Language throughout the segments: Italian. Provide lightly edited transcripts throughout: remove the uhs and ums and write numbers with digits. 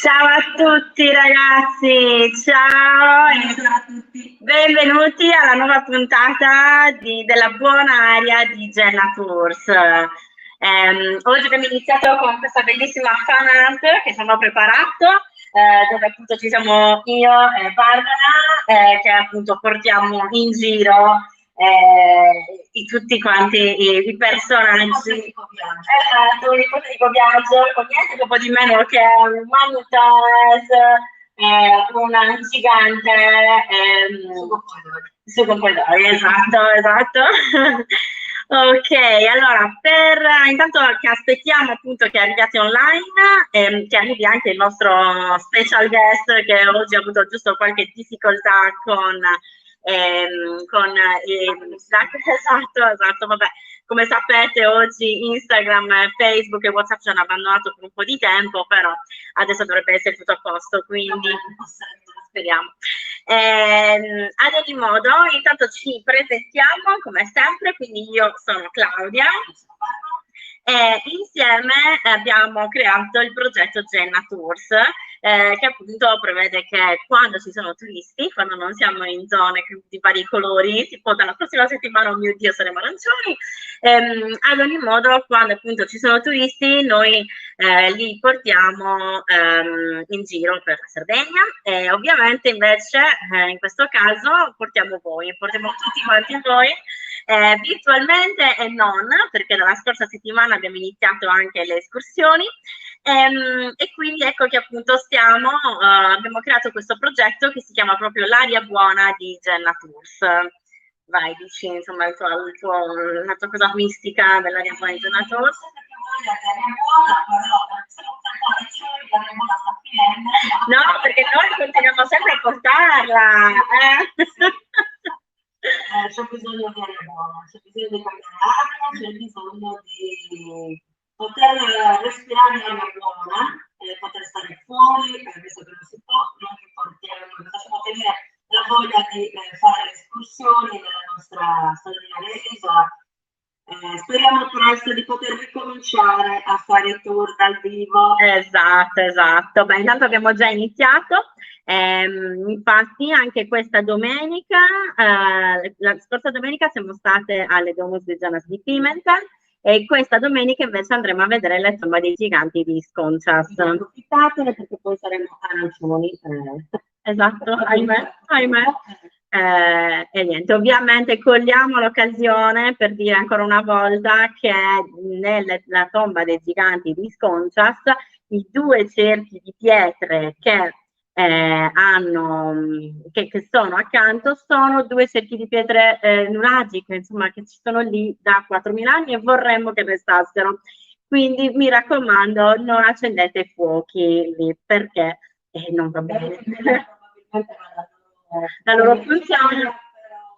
Ciao a tutti ragazzi, ciao Buonasera a tutti. benvenuti alla nuova puntata della buona aria di Jenna Tours. Oggi abbiamo iniziato con questa bellissima fan art che ci hanno preparato, dove appunto ci siamo io e Barbara, che appunto portiamo in giro tutti quanti i personaggi. Esatto, un ipotetico viaggio con niente poco di meno che un Manutas, una gigante su Pomodori, esatto. Ok, allora intanto che aspettiamo appunto che arriviate online, che arrivi anche il nostro special guest che oggi ha avuto giusto qualche difficoltà esatto, vabbè. Come sapete oggi Instagram, Facebook e WhatsApp ci hanno abbandonato per un po' di tempo, però adesso dovrebbe essere tutto a posto, quindi speriamo. Ad ogni modo, intanto ci presentiamo come sempre, quindi io sono Claudia e insieme abbiamo creato il progetto Jenna Tours, che appunto prevede che quando ci sono turisti, quando non siamo in zone di vari colori, tipo dalla prossima settimana, oh mio Dio, saremo arancioni, ad ogni modo quando appunto ci sono turisti noi li portiamo in giro per la Sardegna e ovviamente invece in questo caso portiamo tutti quanti voi virtualmente e non, perché dalla scorsa settimana abbiamo iniziato anche le escursioni e quindi ecco che appunto abbiamo creato questo progetto che si chiama proprio L'aria buona di Jenna Tours. Vai, dici insomma la tua cosa mistica dell'aria buona di Jenna Tours. No, perché noi continuiamo sempre a portarla. C'è bisogno di aria buona, c'è bisogno di cambiare aria, c'è bisogno di poter respirare aria buona, poter stare fuori, visto che non si può, noi che facciamo tenere la voglia di fare le escursioni nella nostra straordinaria isola. Speriamo presto di poter ricominciare a fare i tour dal vivo. Esatto. Beh, intanto abbiamo già iniziato. Infatti anche questa domenica, la scorsa domenica siamo state alle Domus di Gianas di Pimentel e questa domenica invece andremo a vedere le tombe dei giganti di Sconchas. Approfittatene perché poi saremo arancioni. Esatto, ahimè. E niente, ovviamente cogliamo l'occasione per dire ancora una volta che nella tomba dei giganti di Sconchas i due cerchi di pietre che sono accanto sono due cerchi di pietre nuragiche, insomma, che ci sono lì da 4.000 anni e vorremmo che restassero. Quindi mi raccomando, non accendete fuochi lì perché non va bene. La loro funzione,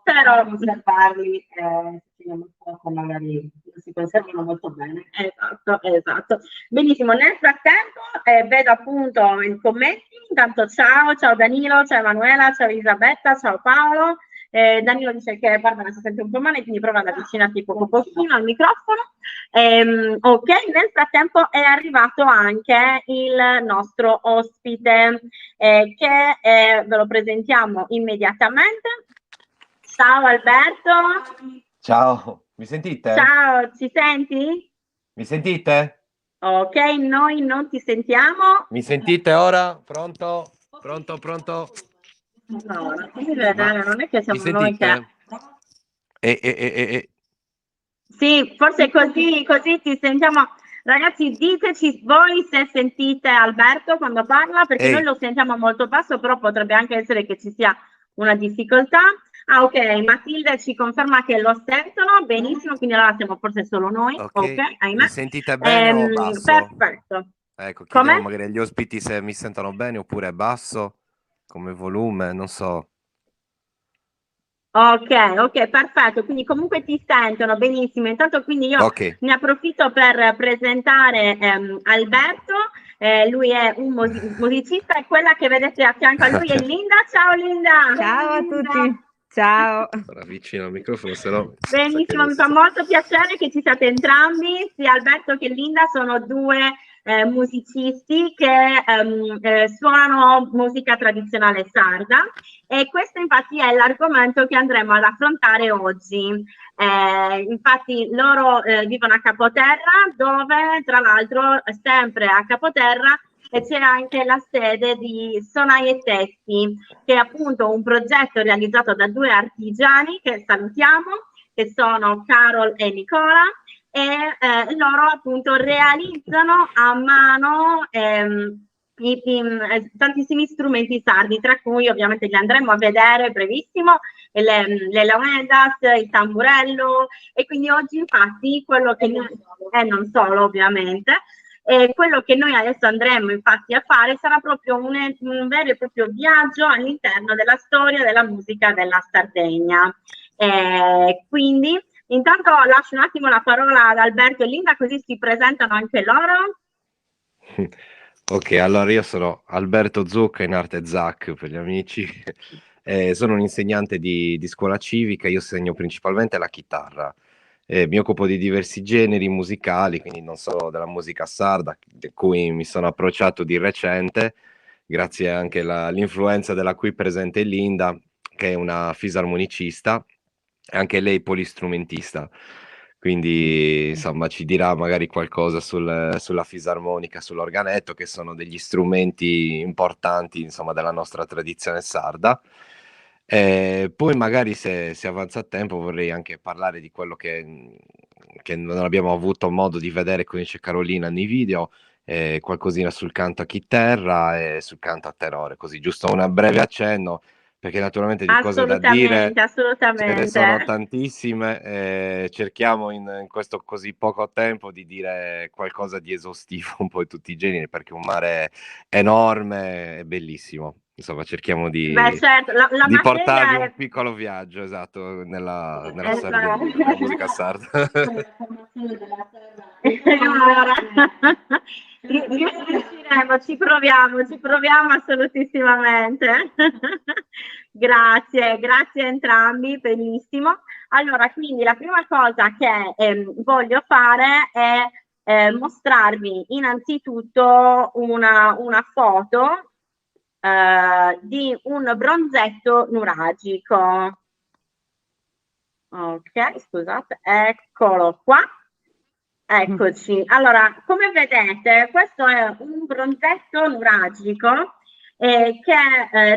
però conservarli un po' magari si conservano molto bene. Esatto. Benissimo, nel frattempo vedo appunto i commenti. Intanto ciao Danilo, ciao Emanuela, ciao Elisabetta, ciao Paolo. Danilo dice che Barbara si sente un po' male, quindi prova ad avvicinarti pochino al microfono. Ok, nel frattempo è arrivato anche il nostro ospite che ve lo presentiamo immediatamente. Ciao Alberto. Ciao, mi sentite? Ciao, ci senti? Mi sentite? Ok, noi non ti sentiamo. Mi sentite ora? Pronto? No, non è che siamo noi che... Sì, forse così ti sentiamo. Ragazzi, diteci voi se sentite Alberto quando parla, perché noi lo sentiamo molto basso, però potrebbe anche essere che ci sia una difficoltà. Ah, ok, Matilde ci conferma che lo sentono benissimo, quindi allora siamo forse solo noi. Ok, ahimè. Mi sentite bene o basso? Perfetto. Ecco, chiediamo magari agli ospiti se mi sentono bene oppure basso, come volume, non so. Ok, perfetto, quindi comunque ti sentono benissimo. Intanto quindi io ne approfitto per presentare Alberto, lui è un musicista e quella che vedete a fianco a lui è Linda. Ciao Linda! Ciao a tutti! Ciao! Vicino al microfono, se no... Benissimo, mi fa molto piacere che ci siate entrambi, sia Alberto che Linda sono due musicisti che suonano musica tradizionale sarda, e questo infatti è l'argomento che andremo ad affrontare oggi. Infatti loro vivono a Capoterra, dove tra l'altro sempre a Capoterra c'è anche la sede di Sonai e Testi, che è appunto un progetto realizzato da due artigiani che salutiamo, che sono Carol e Nicola, e loro appunto realizzano a mano tantissimi strumenti sardi, tra cui ovviamente li andremo a vedere brevissimo, le launedas, il tamburello, e quindi oggi infatti quello che noi, non solo ovviamente, quello che noi adesso andremo infatti a fare sarà proprio un vero e proprio viaggio all'interno della storia della musica della Sardegna. Quindi intanto lascio un attimo la parola ad Alberto e Linda, così si presentano anche loro. Ok, allora io sono Alberto Zucca, in arte Zac per gli amici. Sono un insegnante di scuola civica, io insegno principalmente la chitarra. Mi occupo di diversi generi musicali, quindi non solo della musica sarda, di cui mi sono approcciato di recente, grazie anche all'influenza della qui presente Linda, che è una fisarmonicista, e anche lei polistrumentista. Quindi insomma ci dirà magari qualcosa sulla fisarmonica, sull'organetto, che sono degli strumenti importanti insomma della nostra tradizione sarda. Poi magari se avanza il tempo vorrei anche parlare di quello che non abbiamo avuto modo di vedere con Ice Carolina nei video, qualcosina sul canto a chitarra e sul canto a tenore, così giusto un breve accenno, perché naturalmente di cose da dire ce ne sono tantissime, cerchiamo in questo così poco tempo di dire qualcosa di esaustivo un po' di tutti i generi, perché è un mare enorme e bellissimo. Insomma, cerchiamo di portarvi un piccolo viaggio, esatto, nella Sardegna, nella musica sarda. Riusciremo, ci proviamo assolutissimamente. Grazie a entrambi, benissimo. Allora, quindi la prima cosa che voglio fare è mostrarvi innanzitutto una foto di un bronzetto nuragico. Ok, scusate, eccolo qua. Eccoci. Allora, come vedete, questo è un bronzetto nuragico che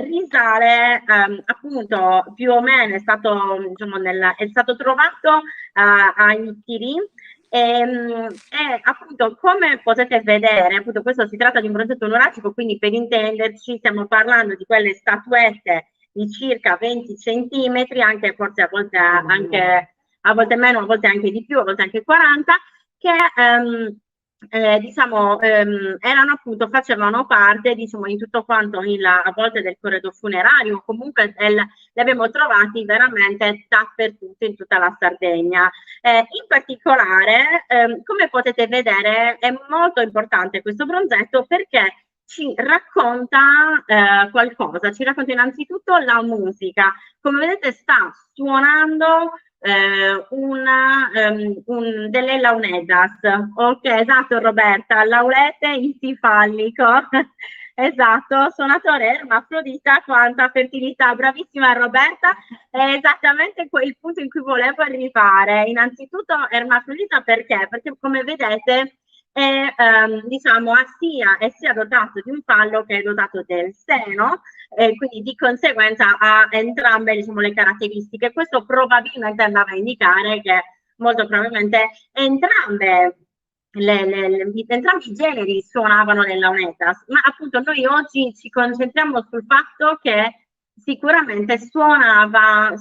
risale appunto più o meno, è stato, diciamo, è stato trovato a Itiri. E appunto, come potete vedere, appunto questo si tratta di un bronzetto nuragico, quindi per intenderci stiamo parlando di quelle statuette di circa 20 centimetri, anche forse a volte meno, a volte anche di più, a volte anche 40, che diciamo erano appunto, facevano parte, diciamo, in tutto quanto a volte del corredo funerario, comunque li abbiamo trovati veramente dappertutto in tutta la Sardegna. In particolare, come potete vedere, è molto importante questo bronzetto perché ci racconta qualcosa, ci racconta innanzitutto la musica. Come vedete sta suonando delle launedas. Ok, esatto Roberta, laulete istifallico. Esatto, suonatore ermafrodita, quanta fertilità, bravissima Roberta, è esattamente il punto in cui volevo arrivare. Innanzitutto ermafrodita perché? Perché come vedete è diciamo sia dotato di un fallo che è dotato del seno, quindi di conseguenza ha entrambe, diciamo, le caratteristiche. Questo probabilmente andava a indicare che molto probabilmente entrambi i generi suonavano le launetas, ma appunto noi oggi ci concentriamo sul fatto che sicuramente suonava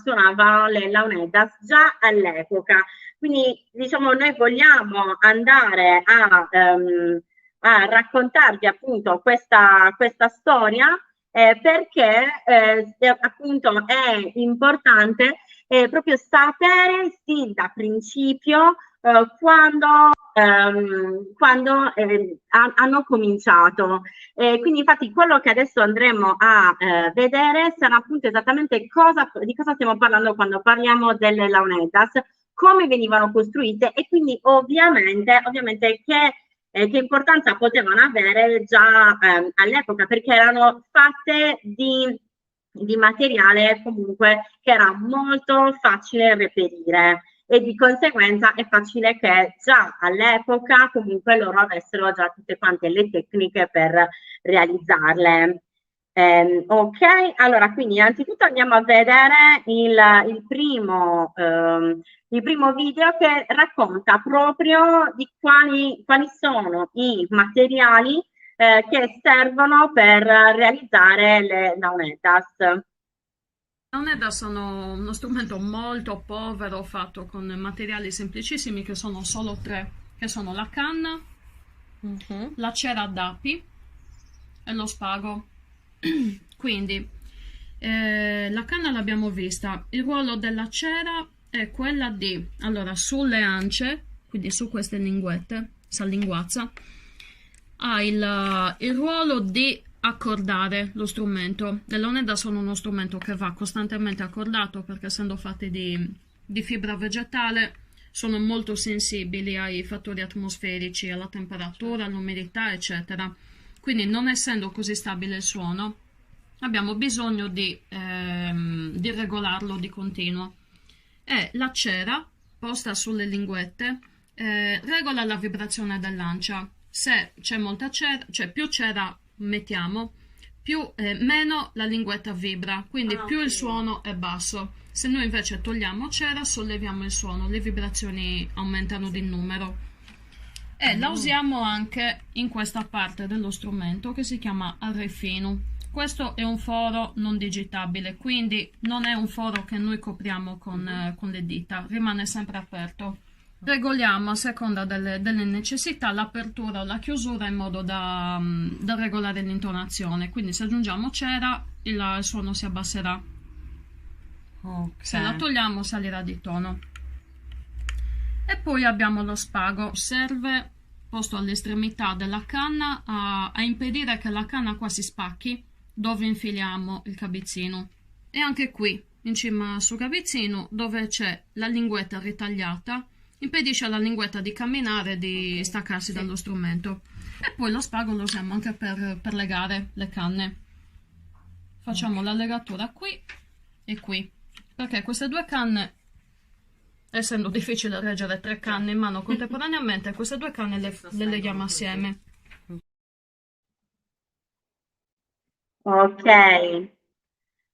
le launetas già all'epoca. Quindi diciamo noi vogliamo andare a raccontarvi appunto questa storia perché appunto è importante proprio sapere sin da principio quando hanno cominciato. Quindi infatti quello che adesso andremo a vedere sarà appunto esattamente di cosa stiamo parlando quando parliamo delle launetas, come venivano costruite e quindi ovviamente che che importanza potevano avere già all'epoca, perché erano fatte di materiale comunque che era molto facile reperire e di conseguenza è facile che già all'epoca comunque loro avessero già tutte quante le tecniche per realizzarle. Ok, allora quindi innanzitutto andiamo a vedere il primo video che racconta proprio di quali sono i materiali che servono per realizzare le launetas. Launeddas sono uno strumento molto povero fatto con materiali semplicissimi che sono solo tre, che sono la canna, la cera d'api e lo spago. Quindi la canna l'abbiamo vista, il ruolo della cera è quella di, allora, sulle ance, quindi su queste linguette, sallinguazza, ha il ruolo di accordare lo strumento. Le launeddas sono uno strumento che va costantemente accordato perché essendo fatti di fibra vegetale sono molto sensibili ai fattori atmosferici, alla temperatura, all'umidità, eccetera. Quindi non essendo così stabile il suono, abbiamo bisogno di regolarlo di continuo. E la cera posta sulle linguette regola la vibrazione dell'ancia. Se c'è molta cera, cioè più cera mettiamo, meno la linguetta vibra, quindi più il suono è basso. Se noi invece togliamo cera, solleviamo il suono, le vibrazioni aumentano di numero. E la usiamo anche in questa parte dello strumento che si chiama arrefino. Questo è un foro non digitabile, quindi non è un foro che noi copriamo con le dita, rimane sempre aperto. Regoliamo a seconda delle necessità l'apertura o la chiusura in modo da regolare l'intonazione. Quindi se aggiungiamo cera il suono si abbasserà. Ok. Se la togliamo salirà di tono. E poi abbiamo lo spago, serve posto all'estremità della canna a impedire che la canna qua si spacchi dove infiliamo il cabezzino. E anche qui, in cima sul cabezzino, dove c'è la linguetta ritagliata, impedisce alla linguetta di camminare e di staccarsi dallo strumento. E poi lo spago lo usiamo anche per legare le canne. Facciamo la legatura qui e qui, perché queste due canne, essendo difficile reggere tre canne in mano contemporaneamente, queste due canne le leghiamo assieme. Ok,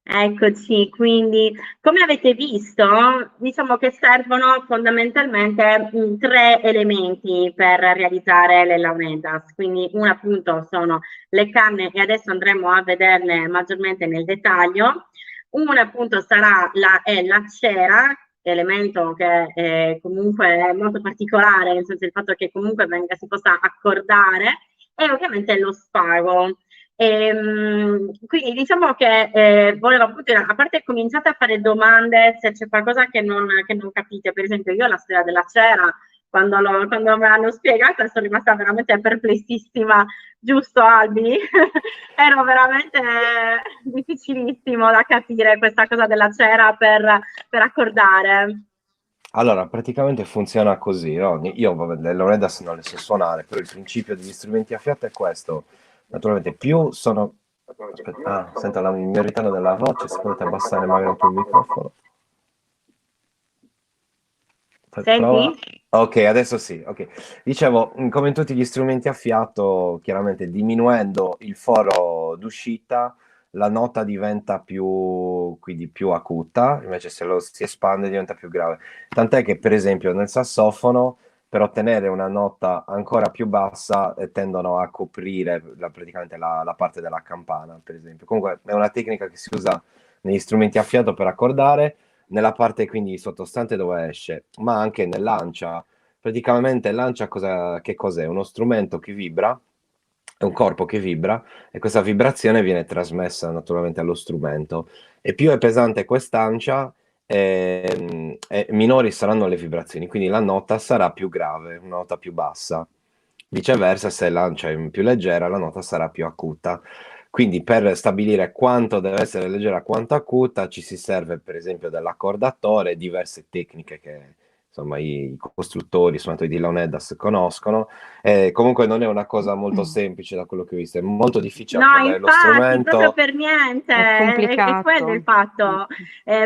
eccoci, quindi come avete visto, diciamo che servono fondamentalmente tre elementi per realizzare le launetas, quindi uno appunto sono le canne e adesso andremo a vederle maggiormente nel dettaglio, uno appunto sarà la cera, elemento che comunque è molto particolare, nel senso il fatto che comunque si possa accordare, e ovviamente lo spago. Quindi diciamo che volevo appunto, a parte cominciate a fare domande se c'è qualcosa che non capite. Per esempio io la storia della cera, quando me l'hanno spiegata sono rimasta veramente perplessissima, giusto Albi? Ero veramente difficilissimo da capire questa cosa della cera per accordare. Allora, praticamente funziona così, no? Io, vabbè, le Leonidas non le so suonare, però il principio degli strumenti a fiato è questo. Naturalmente, più sono... Aspetta, sento il mio ritardo della voce, se potete abbassare magari un po' il microfono. Prova. Senti? Ok, adesso sì, ok. Dicevo, come in tutti gli strumenti a fiato, chiaramente diminuendo il foro d'uscita, la nota diventa quindi più acuta, invece se lo si espande diventa più grave. Tant'è che, per esempio, nel sassofono, per ottenere una nota ancora più bassa, tendono a coprire praticamente la parte della campana, per esempio. Comunque è una tecnica che si usa negli strumenti a fiato per accordare, nella parte quindi sottostante dove esce, ma anche nell'ancia. Praticamente l'ANCIA che cos'è? Uno strumento che vibra, è un corpo che vibra e questa vibrazione viene trasmessa naturalmente allo strumento. E più è pesante quest'ANCIA, minori saranno le vibrazioni, quindi la nota sarà più grave, una nota più bassa. Viceversa, se l'ANCIA è più leggera, la nota sarà più acuta. Quindi per stabilire quanto deve essere leggera, quanto acuta, ci si serve per esempio dell'accordatore e diverse tecniche che insomma i costruttori, i suonatori di Launeddas conoscono. Comunque non è una cosa molto semplice da quello che ho visto, è molto difficile No, apprendere lo infatti, proprio strumento. per niente, È è quello il complicato. fatto.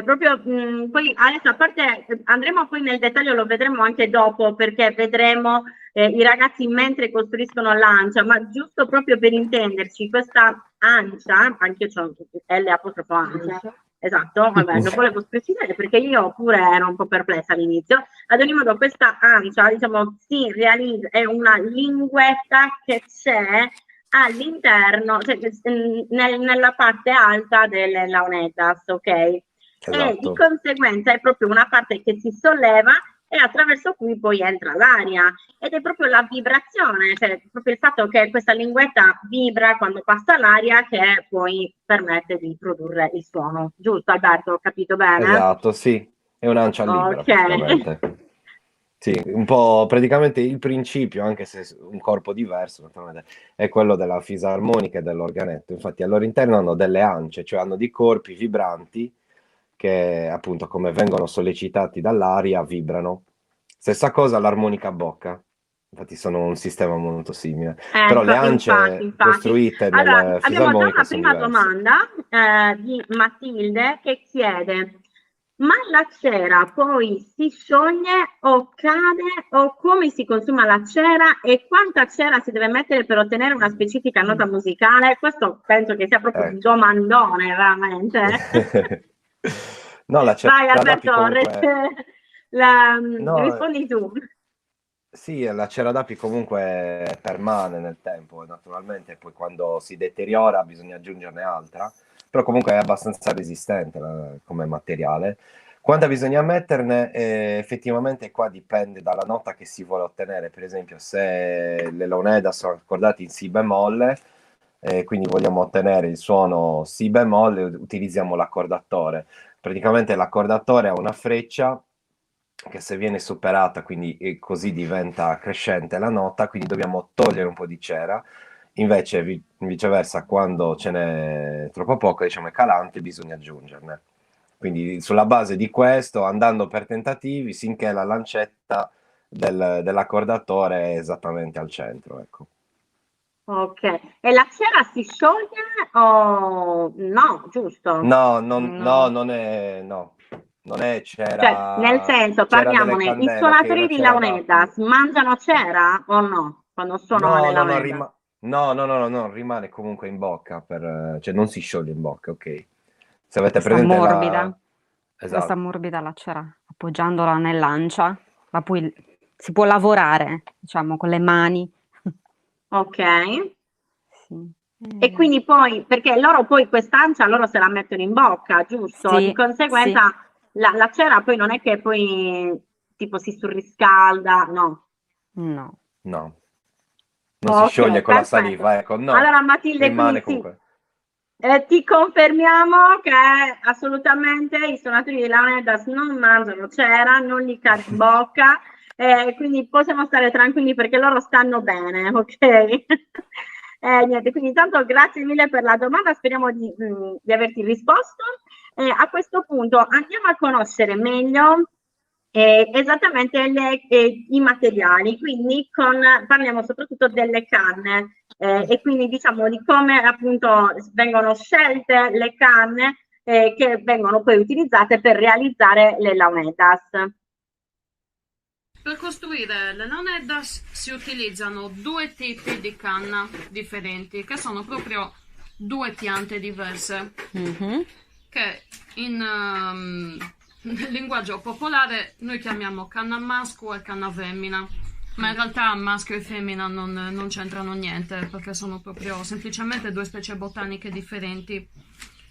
Proprio, poi adesso, a parte, andremo poi nel dettaglio, lo vedremo anche dopo, perché vedremo i ragazzi mentre costruiscono l'ancia, ma giusto proprio per intenderci, questa ancia, anche io c'ho L apostrofo ancia, esatto, vabbè, dopo le posso precisare perché io pure ero un po' perplessa all'inizio. Ad ogni modo questa ancia, diciamo, si realizza, è una linguetta che c'è all'interno, cioè, nella parte alta delle Launeddas, ok? E di Esatto. conseguenza è proprio una parte che si solleva e attraverso cui poi entra l'aria, ed è proprio la vibrazione, cioè proprio il fatto che questa linguetta vibra quando passa l'aria che poi permette di produrre il suono. Giusto, Alberto? Ho capito bene? Esatto, sì, è un'ancia libera Ok. praticamente. Sì, un po' praticamente il principio, anche se un corpo diverso, naturalmente, è quello della fisarmonica e dell'organetto. Infatti al loro interno hanno delle ance, cioè hanno dei corpi vibranti che appunto come vengono sollecitati dall'aria vibrano. Stessa cosa l'armonica a bocca, infatti sono un sistema molto simile. Però le Ecco, ance infatti. costruite Allora, nel abbiamo già fisarmonica una sono prima diverse. domanda di Matilde che chiede: ma la cera poi si scioglie o cade, o come si consuma la cera e quanta cera si deve mettere per ottenere una specifica nota musicale? Questo penso che sia proprio un Ecco. domandone, veramente. No, la cera Vai d'api Alberto, comunque... No, rispondi tu. sì, la cera d'api comunque permane nel tempo, e naturalmente poi quando si deteriora bisogna aggiungerne altra, però comunque è abbastanza resistente come materiale. Quanta bisogna metterne? Effettivamente qua dipende dalla nota che si vuole ottenere, per esempio se le Launeddas sono accordate in Si bemolle, quindi vogliamo ottenere il suono Si bemolle, utilizziamo l'accordatore. Praticamente l'accordatore ha una freccia che se viene superata, quindi e così diventa crescente la nota, quindi dobbiamo togliere un po' di cera. Invece, viceversa, quando ce n'è troppo poco, diciamo è calante, bisogna aggiungerne. Quindi sulla base di questo, andando per tentativi, finché la lancetta dell'accordatore è esattamente al centro, ecco. Ok, e la cera si scioglie o no, giusto? No, No. non è, no, non è Cioè, nel senso, cera delle parliamone, i candele, ok, suonatori la di cera d'api. Launeddas mangiano cera o no? Quando suonano le No, Launeddas? no, rimane comunque in bocca, cioè non si scioglie in bocca, ok. Se avete Resta presente morbida. Resta Esatto, morbida la cera, appoggiandola nell'ancia, ma poi si può lavorare, diciamo, con le mani. Ok. Sì. E quindi poi, perché loro poi quest'ancia loro se la mettono in bocca, giusto? Di Sì, sì, conseguenza la cera poi non è che poi tipo si surriscalda, no. no. no, non si Ok, scioglie con la perfetto. saliva, ecco, no, Allora Matilde, quindi rimane sì, comunque. ti confermiamo che assolutamente i suonatori di Leonidas non mangiano cera, non gli cade in bocca, quindi possiamo stare tranquilli perché loro stanno bene, ok? Niente, quindi intanto grazie mille per la domanda, speriamo di averti risposto. A questo punto andiamo a conoscere meglio esattamente i materiali, quindi parliamo soprattutto delle canne e quindi diciamo di come appunto vengono scelte le canne che vengono poi utilizzate per realizzare le Launeddas. Per costruire le Launeddas si utilizzano due tipi di canna differenti, che sono proprio due piante diverse, che nel linguaggio popolare noi chiamiamo canna maschio e canna femmina, ma in realtà maschio e femmina non c'entrano niente, perché sono proprio semplicemente due specie botaniche differenti.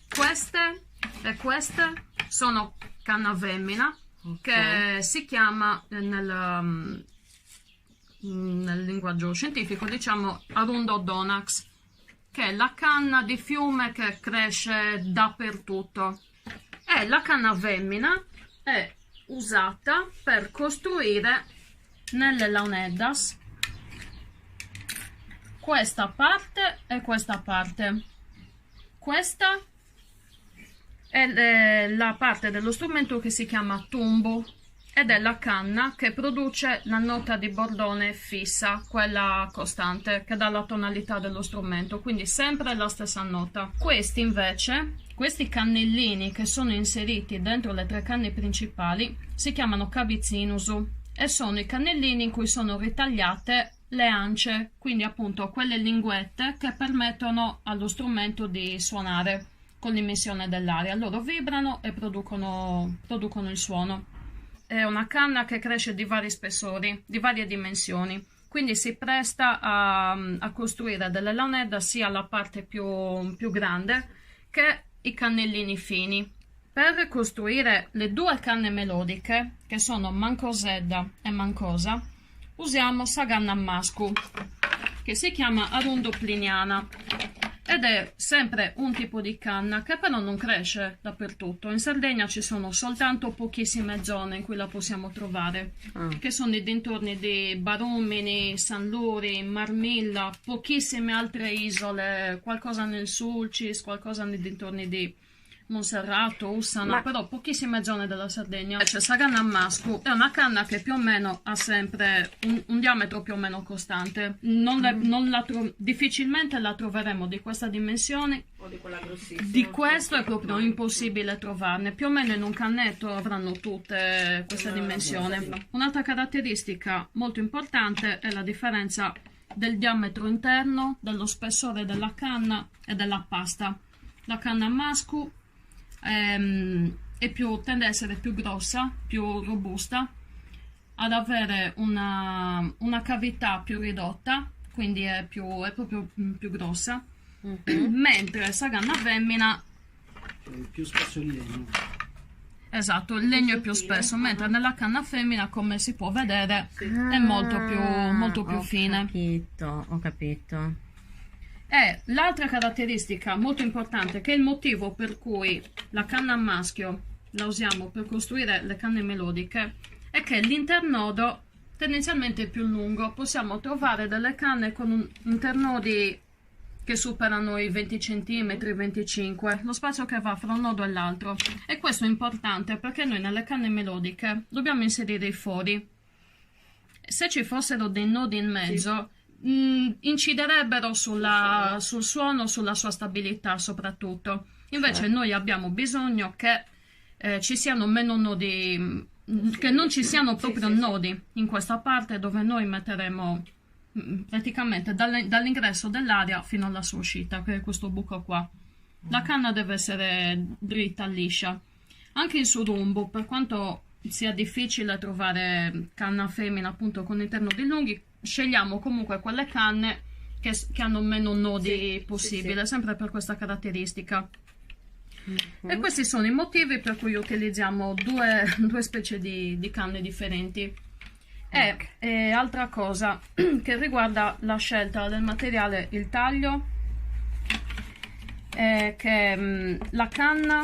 Queste e queste sono canna femmina, che si chiama nel linguaggio scientifico, diciamo, Arundodonax, che è la canna di fiume che cresce dappertutto. E la canna femmina è usata per costruire nelle Launeddas questa parte e questa parte. Questa è la parte dello strumento che si chiama tumbo, ed è la canna che produce la nota di bordone fissa, quella costante, che dà la tonalità dello strumento, quindi sempre la stessa nota. Questi invece, questi cannellini che sono inseriti dentro le 3 canne principali, si chiamano cavizzinusu e sono i cannellini in cui sono ritagliate le ance, quindi appunto quelle linguette che permettono allo strumento di suonare con l'immissione dell'aria. Loro vibrano e producono il suono. È una canna che cresce di vari spessori, di varie dimensioni, quindi si presta a costruire delle launedda sia la parte più grande che i cannellini fini. Per costruire le 2 canne melodiche, che sono Mancosedda e Mancosa, usiamo Saganna Mascu, che si chiama arundopliniana, ed è sempre un tipo di canna che però non cresce dappertutto. In Sardegna ci sono soltanto pochissime zone in cui la possiamo trovare, che sono i dintorni di Barumini, San Luri, Marmilla, pochissime altre isole, qualcosa nel Sulcis, qualcosa nei dintorni di Monserrato, Ussana, però pochissime zone della Sardegna. Invece Saganna Mascu è una canna che più o meno ha sempre un diametro più o meno costante. Difficilmente la troveremo di questa dimensione, O di quella grossissima. di questo è proprio impossibile trovarne. Più o meno in un cannetto avranno tutte questa dimensione. Un'altra caratteristica molto importante è la differenza del diametro interno, dello spessore della canna e della pasta. La canna Mascu tende a essere più grossa, più robusta, ad avere una cavità più ridotta, quindi è proprio più grossa, mentre Saganna femmina, più spesso il legno. esatto, il legno è più spesso, mentre nella canna femmina, come si può vedere, è molto più fine. Ho capito. E l'altra caratteristica molto importante, che è il motivo per cui la canna a maschio la usiamo per costruire le canne melodiche, è che l'internodo tendenzialmente è più lungo. Possiamo trovare delle canne con un internodi che superano i 20 cm, 25, lo spazio che va fra un nodo e l'altro. E questo è importante perché noi nelle canne melodiche dobbiamo inserire i fori. Se ci fossero dei nodi in mezzo, inciderebbero sul suono, sulla sua stabilità soprattutto. Invece noi abbiamo bisogno che ci siano meno nodi, che non ci siano proprio nodi in questa parte dove noi metteremo praticamente dall'ingresso dell'aria fino alla sua uscita, che è questo buco qua. La canna deve essere dritta, liscia. Anche in surumbu, per quanto sia difficile trovare canna femmina appunto con internodi lunghi, scegliamo comunque quelle canne che hanno meno nodi possibile, sempre per questa caratteristica. E questi sono i motivi per cui utilizziamo due specie di canne differenti. E altra cosa che riguarda la scelta del materiale, il taglio, è che la canna,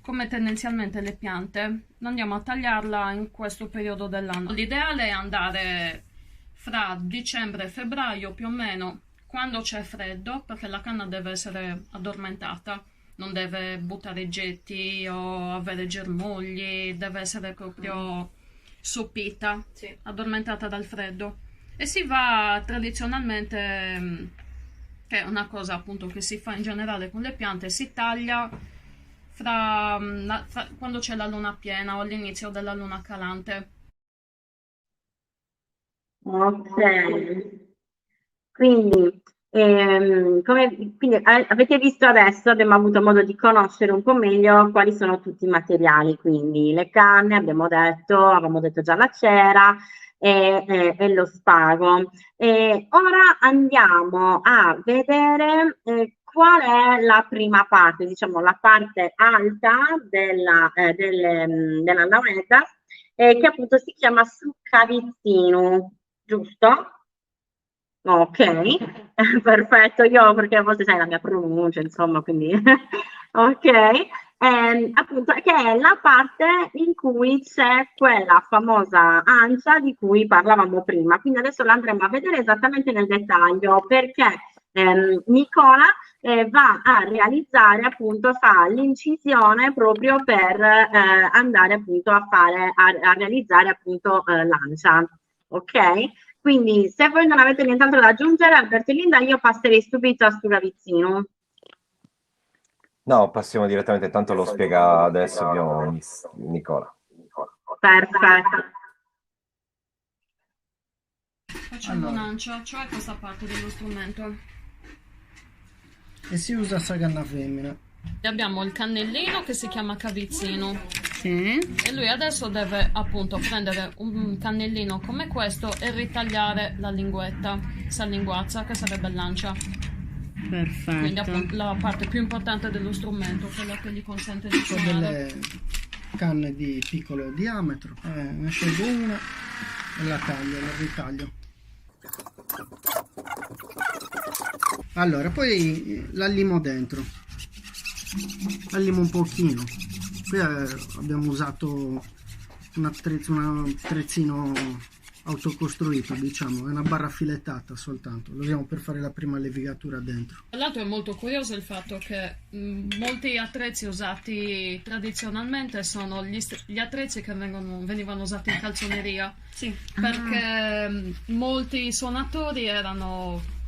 come tendenzialmente le piante, non andiamo a tagliarla in questo periodo dell'anno. L'ideale è andare fra dicembre e febbraio più o meno, quando c'è freddo, perché la canna deve essere addormentata, non deve buttare getti o avere germogli, deve essere proprio soppita, addormentata dal freddo. E si va tradizionalmente, che è una cosa appunto che si fa in generale con le piante, si taglia quando c'è la luna piena o all'inizio della luna calante. Ok, quindi, quindi avete visto adesso, abbiamo avuto modo di conoscere un po' meglio quali sono tutti i materiali, quindi le canne, avevamo detto già la cera e lo spago. Ora andiamo a vedere qual è la prima parte, diciamo la parte alta della launedda, che appunto si chiama Succavizzino, giusto? Ok, perfetto, io perché a volte sai la mia pronuncia, insomma, quindi ok, appunto che è la parte in cui c'è quella famosa ancia di cui parlavamo prima, quindi adesso la andremo a vedere esattamente nel dettaglio, perché Nicola va a realizzare appunto, fa l'incisione proprio per andare appunto a realizzare appunto Lancia, ok? Quindi se voi non avete nient'altro da aggiungere, Alberto e Linda, io passerei subito a Stugavizzino. No, passiamo direttamente, tanto lo spiega adesso Nicola. Perfetto. Facciamo lancia, cioè questa parte dello strumento. E si usa saganna femmina. E abbiamo il cannellino che si chiama cavizzino. Sì. E lui adesso deve appunto prendere un cannellino come questo e ritagliare la linguetta, questa linguazza che sarebbe lancia. Quindi Perfetto. appunto la parte più importante dello strumento, quella che gli consente di Ho suonare. delle canne di piccolo diametro, ne scelgo una e la taglio, la ritaglio. Allora, poi la limo dentro, la limo un pochino. Qui abbiamo usato un attrezzino autocostruito, diciamo, è una barra filettata soltanto, lo usiamo per fare la prima levigatura dentro. Tra l'altro è molto curioso il fatto che molti attrezzi usati tradizionalmente sono gli attrezzi che venivano usati in calzoneria. Sì. Perché molti suonatori erano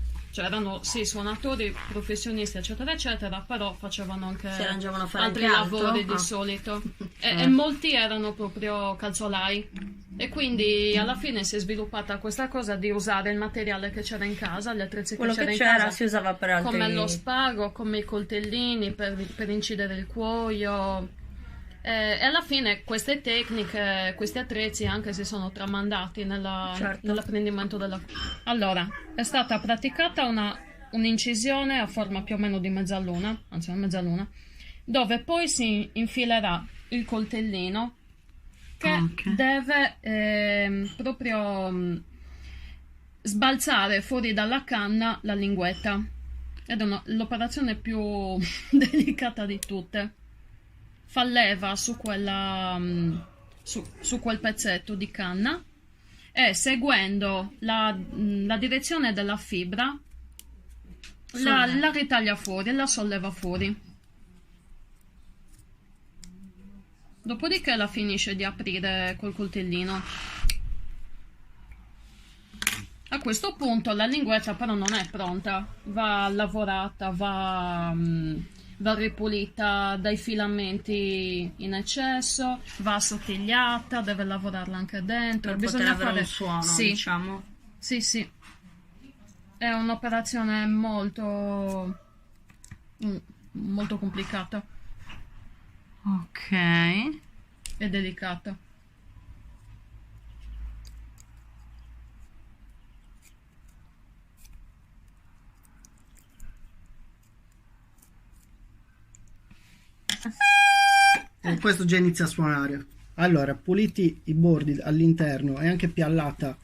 sì, suonatori professionisti eccetera eccetera, però facevano anche Si arrangiavano a fare altri anche altro? lavori di Ah. solito e molti erano proprio calzolai e quindi alla fine si è sviluppata questa cosa di usare il materiale che c'era in casa, gli attrezzi Quello che che c'era in c'era casa, si usava per altri... come lo spago, come i coltellini per incidere il cuoio. E alla fine queste tecniche, questi attrezzi anche si sono tramandati Certo. nell'apprendimento della... Allora, è stata praticata un'incisione a forma più o meno di mezzaluna, anzi una mezzaluna, dove poi si infilerà il coltellino che Ok. deve proprio sbalzare fuori dalla canna la linguetta. Ed è l'operazione più delicata di tutte. Fa leva su quella su quel pezzetto di canna e seguendo la direzione della fibra la ritaglia fuori e la solleva fuori. Dopodiché la finisce di aprire col coltellino. A questo punto la linguetta però non è pronta, va lavorata, va ripulita dai filamenti in eccesso, va assottigliata, deve lavorarla anche dentro. Per poter avere un suono, sì, diciamo. sì, sì. È un'operazione molto complicata Ok. e delicata. E questo già inizia a suonare. Allora, puliti i bordi all'interno e anche piallata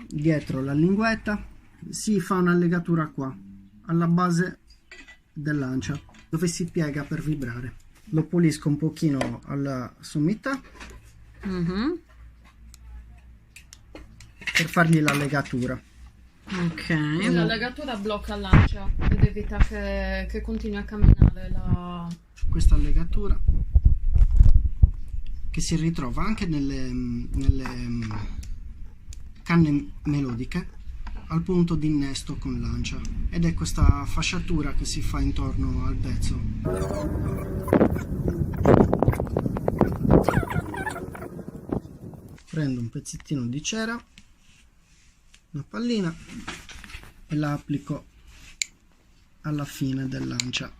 dietro la linguetta, si fa una legatura qua, alla base dell'ancia, dove si piega per vibrare. Lo pulisco un pochino alla sommità Mhm. per fargli la legatura. Ok. La legatura blocca l'ancia ed evita che continui a camminare la... Questa legatura che si ritrova anche nelle canne melodiche al punto di innesto con l'ancia, ed è questa fasciatura che si fa intorno al pezzo. Prendo un pezzettino di cera, una pallina, e la applico alla fine dell'ancia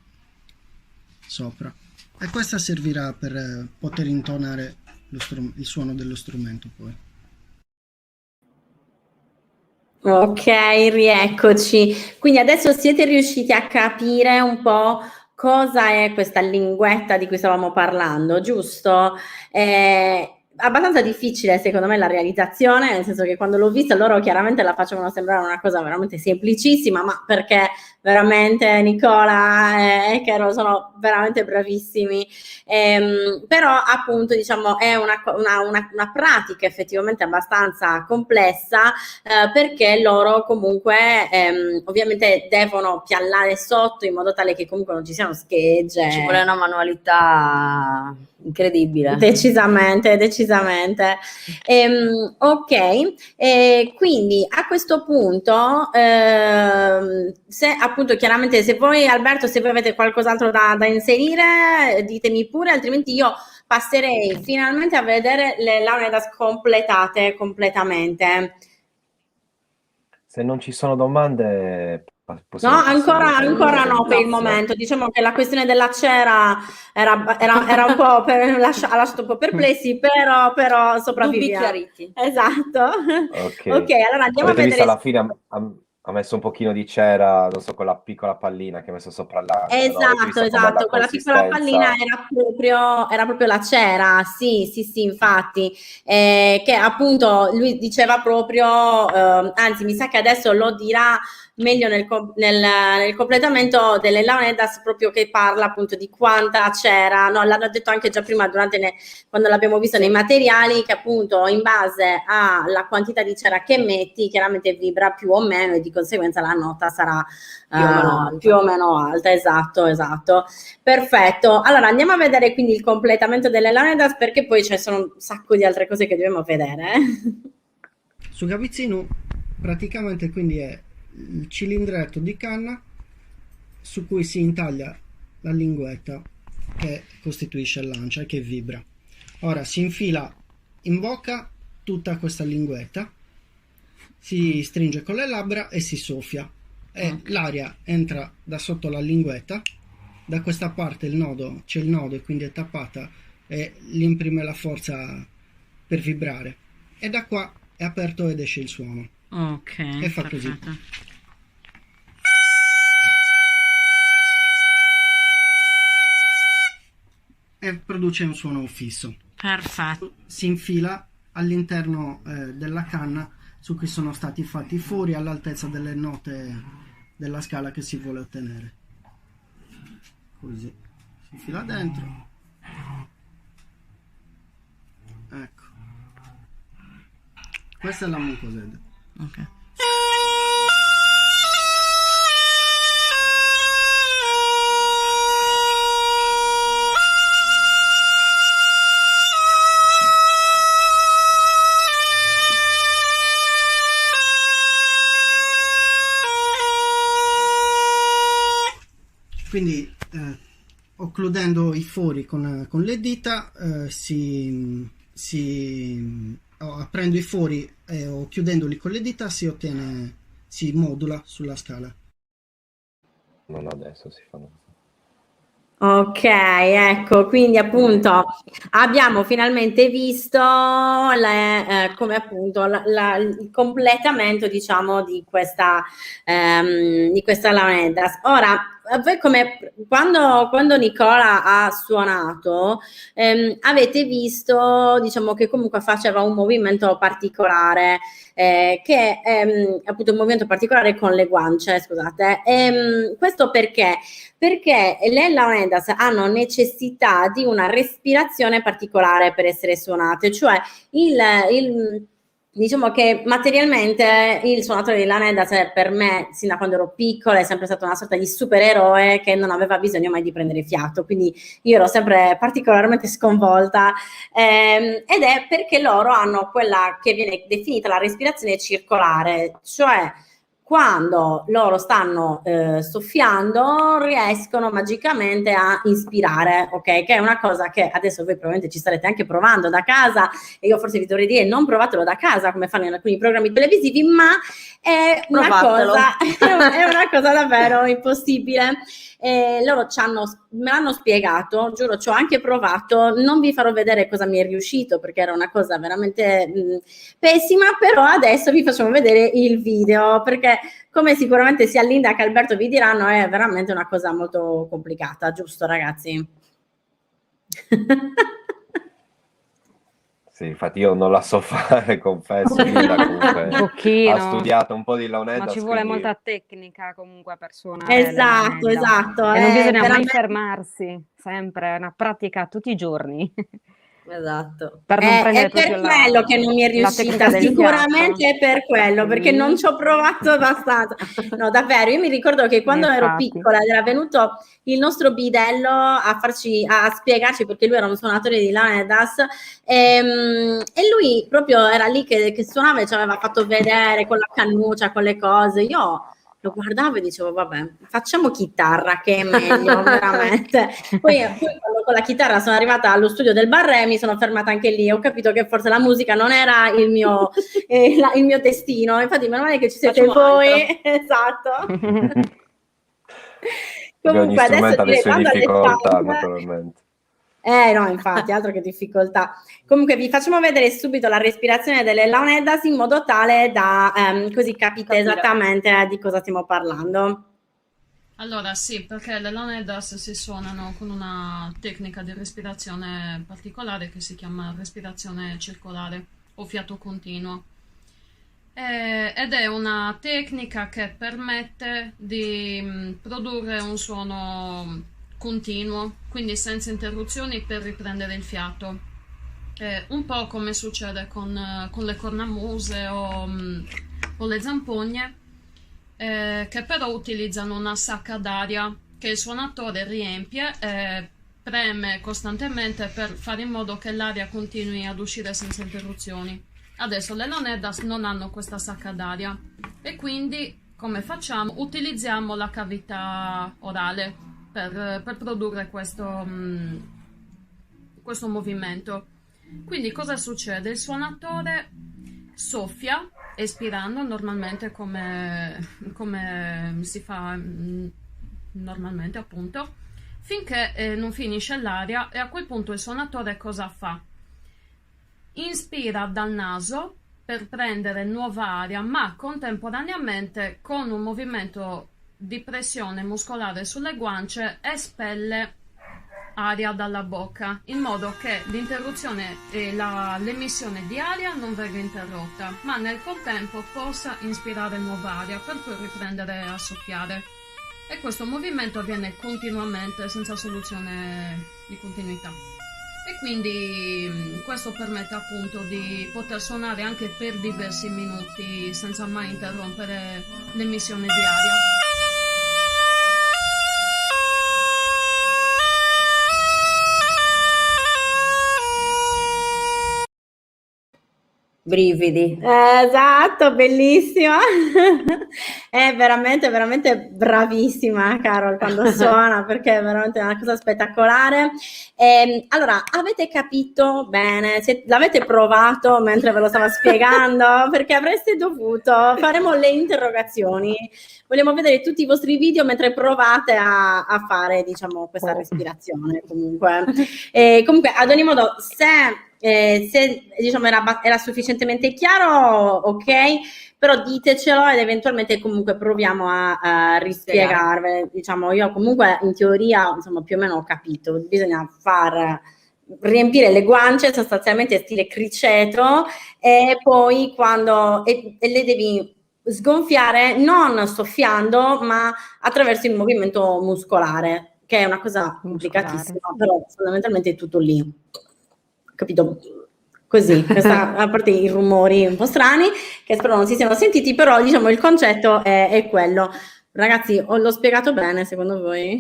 sopra, e questa servirà per poter intonare il suono dello strumento poi. Ok, rieccoci. Quindi adesso siete riusciti a capire un po' cosa è questa linguetta di cui stavamo parlando, giusto? abbastanza difficile secondo me la realizzazione, nel senso che quando l'ho vista loro chiaramente la facevano sembrare una cosa veramente semplicissima, ma perché veramente Nicola e Chero sono veramente bravissimi. Però appunto diciamo è una pratica effettivamente abbastanza complessa, perché loro comunque ovviamente devono piallare sotto in modo tale che comunque non ci siano schegge. Ci vuole una manualità incredibile. Decisamente. Ok, quindi a questo punto, se appunto chiaramente se voi Alberto, se voi avete qualcos'altro da inserire, ditemi pure, altrimenti io passerei finalmente a vedere le Launedas completate completamente. Se non ci sono domande, No, possiamo ancora no per il no. momento. Diciamo che la questione della cera era un po' ha lasciato un po' perplessi, però Dubbi sopravviviamo. chiariti. Esatto. Ok. Ok, allora andiamo a Avete visto vedere. alla fine ha messo un pochino di cera, non so, quella piccola pallina che ha messo sopra l'ancia, no? Avete visto com'è la Esatto, quella piccola pallina consistenza? era proprio la cera, sì, infatti, che appunto lui diceva proprio, anzi mi sa che adesso lo dirà meglio nel completamento delle Launedas, proprio che parla appunto di quanta cera, no, l'hanno detto anche già prima quando l'abbiamo visto nei materiali, che appunto in base alla quantità di cera che metti chiaramente vibra più o meno e di conseguenza la nota sarà più o meno alta. Esatto. Perfetto, allora andiamo a vedere quindi il completamento delle Launedas, perché poi ci sono un sacco di altre cose che dobbiamo vedere. Su Gavizzino praticamente quindi è il cilindretto di canna su cui si intaglia la linguetta che costituisce l'ancia e che vibra. Ora si infila in bocca tutta questa linguetta, si stringe con le labbra e si soffia e l'aria entra da sotto la linguetta. Da questa parte c'è il nodo e quindi è tappata e gli imprime la forza per vibrare, e da qua è aperto ed esce il suono. Ok, E fa perfetto. così. E produce un suono fisso. Perfetto. Si infila all'interno della canna su cui sono stati fatti i fori all'altezza delle note della scala che si vuole ottenere. Così si infila dentro. Ecco, questa è la mucosed. Ok. Quindi occludendo i fori con le dita aprendo i fori o chiudendoli con le dita si modula sulla scala. Non adesso si fanno. Ok, ecco, quindi appunto abbiamo finalmente visto come appunto il completamento, diciamo, di questa Launedas. Ora, voi quando Nicola ha suonato, avete visto, diciamo, che comunque faceva un movimento particolare, che è appunto un movimento particolare con le guance, scusate. Questo perché le Launedas hanno necessità di una respirazione particolare per essere suonate, cioè diciamo che materialmente il suonatore di Launedas per me, sin da quando ero piccola, è sempre stato una sorta di supereroe che non aveva bisogno mai di prendere fiato, quindi io ero sempre particolarmente sconvolta, ed è perché loro hanno quella che viene definita la respirazione circolare, cioè quando loro stanno soffiando riescono magicamente a inspirare, ok? Che è una cosa che adesso voi probabilmente ci starete anche provando da casa, e io forse vi dovrei dire non provatelo da casa come fanno in alcuni programmi televisivi, ma è una cosa davvero impossibile. Loro me l'hanno spiegato, giuro, ci ho anche provato, non vi farò vedere cosa mi è riuscito perché era una cosa veramente pessima, però adesso vi facciamo vedere il video perché, come sicuramente sia Linda che Alberto vi diranno, è veramente una cosa molto complicata, giusto ragazzi? Sì, infatti io non la so fare, confesso, Linda comunque Un ha pochino, studiato un po' di ma ci Leonidas, vuole quindi molta tecnica comunque per suonare Esatto, l'Elenedda. esatto, E non è bisogna mai veramente fermarsi, sempre, è una pratica tutti i giorni, Esatto. per non è prendere per proprio quello che non mi è la tecnica riuscita, del fiato. sicuramente è per quello, perché non Sì, ci ho provato abbastanza. No, davvero, io mi ricordo che quando ero infatti. piccola ed era venuto il nostro bidello a spiegarci, perché lui era un suonatore di Leonidas, e lui proprio era lì che suonava e ci aveva fatto vedere con la cannuccia, con le cose. Io lo guardavo e dicevo, vabbè, facciamo chitarra che è meglio, veramente. Poi quando con la chitarra sono arrivata allo studio del Barré, mi sono fermata anche lì, ho capito che forse la musica non era il mio, il mio destino, infatti meno male che ci siete Facciamo voi, esatto. Perché ogni Comunque adesso strumento ha le direi sue bando alle difficoltà, ciance. naturalmente. No, infatti, altro che difficoltà. Comunque vi facciamo vedere subito la respirazione delle Leonidas in modo tale da così capite Capire. esattamente di cosa stiamo parlando. Allora sì, perché le Leonidas si suonano con una tecnica di respirazione particolare che si chiama respirazione circolare o fiato continuo. Ed è una tecnica che permette di produrre un suono continuo, quindi senza interruzioni per riprendere il fiato. Un po' come succede con le cornamuse o le zampogne, che però utilizzano una sacca d'aria che il suonatore riempie e preme costantemente per fare in modo che l'aria continui ad uscire senza interruzioni. Adesso le Leonidas non hanno questa sacca d'aria e quindi come facciamo? Utilizziamo la cavità orale per produrre questo movimento. Quindi cosa succede? Il suonatore soffia espirando normalmente come si fa normalmente, appunto, finché non finisce l'aria, e a quel punto il suonatore cosa fa? Inspira dal naso per prendere nuova aria, ma contemporaneamente con un movimento di pressione muscolare sulle guance espelle aria dalla bocca, in modo che l'interruzione e l'emissione di aria non venga interrotta, ma nel contempo possa inspirare nuova aria per poi riprendere a soffiare. E questo movimento avviene continuamente, senza soluzione di continuità. E quindi questo permette appunto di poter suonare anche per diversi minuti senza mai interrompere l'emissione di aria. Brividi. Esatto, bellissima. È veramente, veramente bravissima Carol quando suona, perché è veramente una cosa spettacolare. Allora, avete capito bene? L'avete provato mentre ve lo stavo spiegando? Perché avreste dovuto. Faremo le interrogazioni. Vogliamo vedere tutti i vostri video mentre provate a fare, diciamo, questa respirazione. Comunque, ad ogni modo, se diciamo era sufficientemente chiaro, ok, però ditecelo ed eventualmente comunque proviamo a rispiegarvelo. Diciamo, io comunque in teoria insomma più o meno ho capito, bisogna riempire le guance sostanzialmente stile criceto, e poi quando e le devi sgonfiare non soffiando ma attraverso il movimento muscolare, che è una cosa complicatissima, però fondamentalmente è tutto lì. Capito? Così, a parte i rumori un po' strani che spero non si siano sentiti, però diciamo il concetto è quello. Ragazzi, l'ho spiegato bene secondo voi?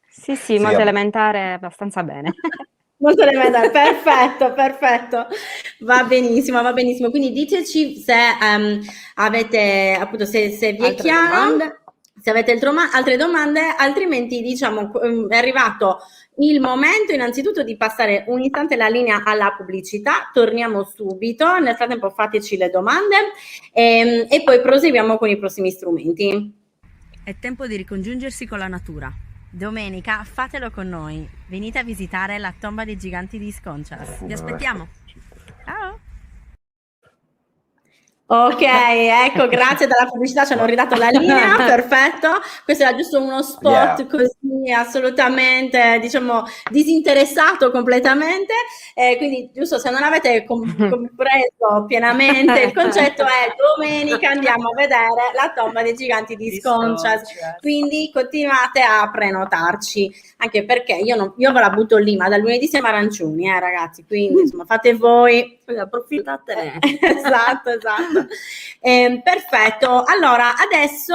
Sì, molto elementare, abbastanza bene. Molto elementare, perfetto, va benissimo. Quindi diteci se avete, appunto, se vi è chiaro, se avete altre domande, altrimenti diciamo è arrivato il momento innanzitutto di passare un istante la linea alla pubblicità. Torniamo subito, nel frattempo fateci le domande e poi proseguiamo con i prossimi strumenti. È tempo di ricongiungersi con la natura. Domenica fatelo con noi, venite a visitare la tomba dei giganti di Sconchas. Vi aspettiamo. Ciao! Ok, ecco, grazie della pubblicità, ci hanno ridato la linea, perfetto. Questo era giusto uno spot così assolutamente, diciamo, disinteressato completamente. Quindi, giusto, se non avete compreso pienamente il concetto, è domenica andiamo a vedere la tomba dei giganti di Sconces. Quindi continuate a prenotarci, anche perché io ve la butto lì, ma dal lunedì siamo arancioni, ragazzi, quindi insomma fate voi. Approfittatene. Esatto. Perfetto, allora adesso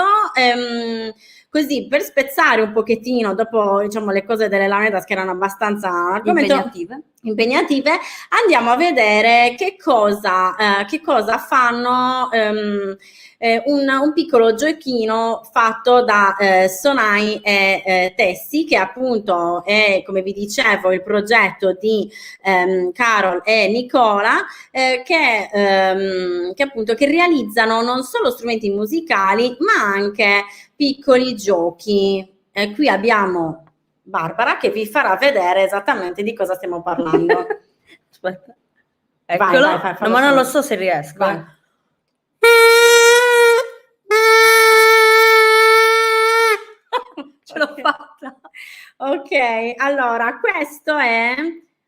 così per spezzare un pochettino dopo, diciamo, le cose delle Laonedas che erano abbastanza impegnative, andiamo a vedere che cosa fanno, un piccolo giochino fatto da Sonai e Tessi, che appunto è, come vi dicevo, il progetto di Carol e Nicola, che appunto che realizzano non solo strumenti musicali ma anche piccoli giochi. Qui abbiamo Barbara che vi farà vedere esattamente di cosa stiamo parlando. Aspetta. Eccolo. Vai, No, ma non lo so se riesco. Vai. Ce l'ho fatta. Ok, allora questo è,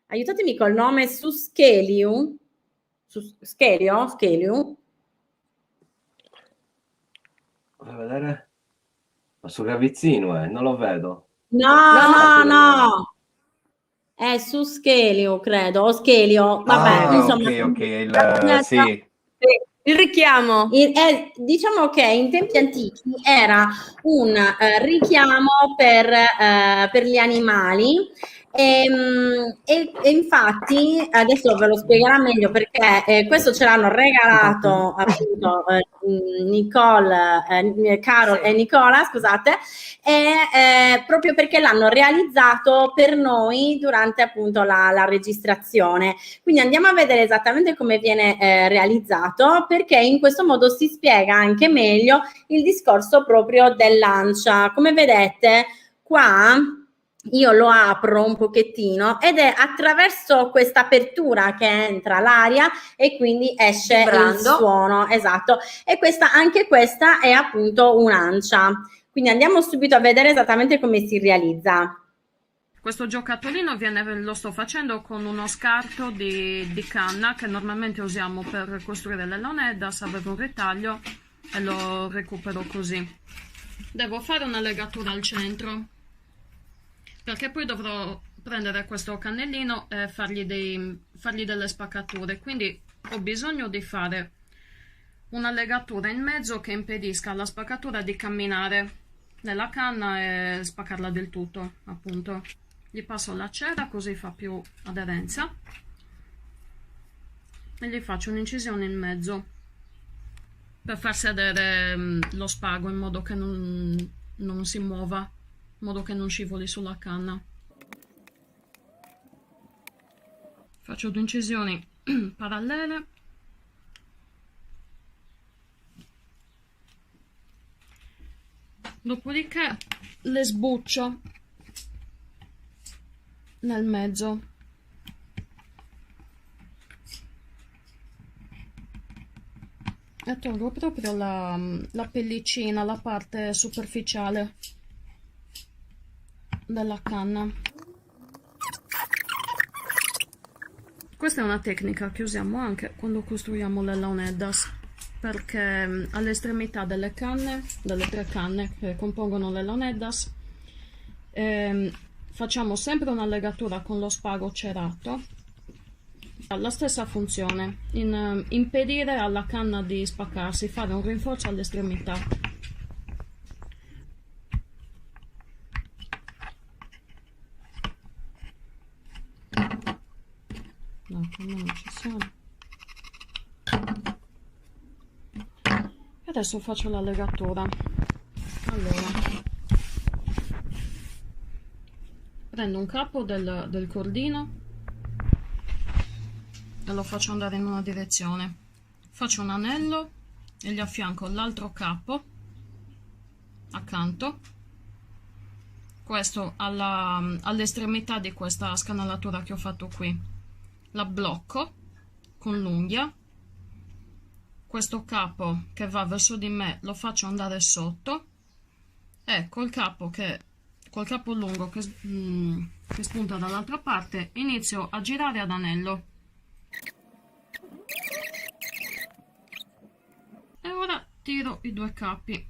aiutatemi col nome, Suscheliu. Scheliu. Vuoi vedere? Ma su Gavizzino, non lo vedo. No. È Suscheliu, credo, o Schelio, vabbè, insomma. Ok, sì. Il richiamo. Diciamo che in tempi antichi era un richiamo per gli animali e infatti adesso ve lo spiegherà meglio perché questo ce l'hanno regalato appunto Carol e Nicola, scusate, e proprio perché l'hanno realizzato per noi durante appunto la registrazione. Quindi andiamo a vedere esattamente come viene realizzato, perché in questo modo si spiega anche meglio il discorso proprio dell'ancia. Come vedete qua io lo apro un pochettino ed è attraverso questa apertura che entra l'aria e quindi esce il suono, esatto, e anche questa è appunto un'ancia. Quindi andiamo subito a vedere esattamente come si realizza. Questo giocattolino lo sto facendo con uno scarto di canna che normalmente usiamo per costruire le Laonedas. Avevo un ritaglio e lo recupero così. Devo fare una legatura al centro, perché poi dovrò prendere questo cannellino e fargli delle spaccature. Quindi ho bisogno di fare una legatura in mezzo che impedisca alla spaccatura di camminare nella canna e spaccarla del tutto, appunto. Gli passo la cera così fa più aderenza e gli faccio un'incisione in mezzo per far sedere lo spago in modo che non si muova, in modo che non scivoli sulla canna. Faccio due incisioni parallele. Dopodiché le sbuccio nel mezzo. E tolgo proprio la pellicina, la parte superficiale della canna. Questa è una tecnica che usiamo anche quando costruiamo le Laonedas, perché all'estremità delle tre canne che compongono le Laonedas, facciamo sempre una legatura con lo spago cerato. Ha la stessa funzione, impedire alla canna di spaccarsi, fare un rinforzo all'estremità. No, non ci sono. Adesso faccio la legatura. Allora, prendo un capo del cordino e lo faccio andare in una direzione, faccio un anello e gli affianco l'altro capo accanto, questo all'estremità di questa scanalatura che ho fatto qui, la blocco con l'unghia questo capo che va verso di me lo faccio andare sotto e col capo lungo che spunta dall'altra parte inizio a girare ad anello. E ora tiro i 2 capi.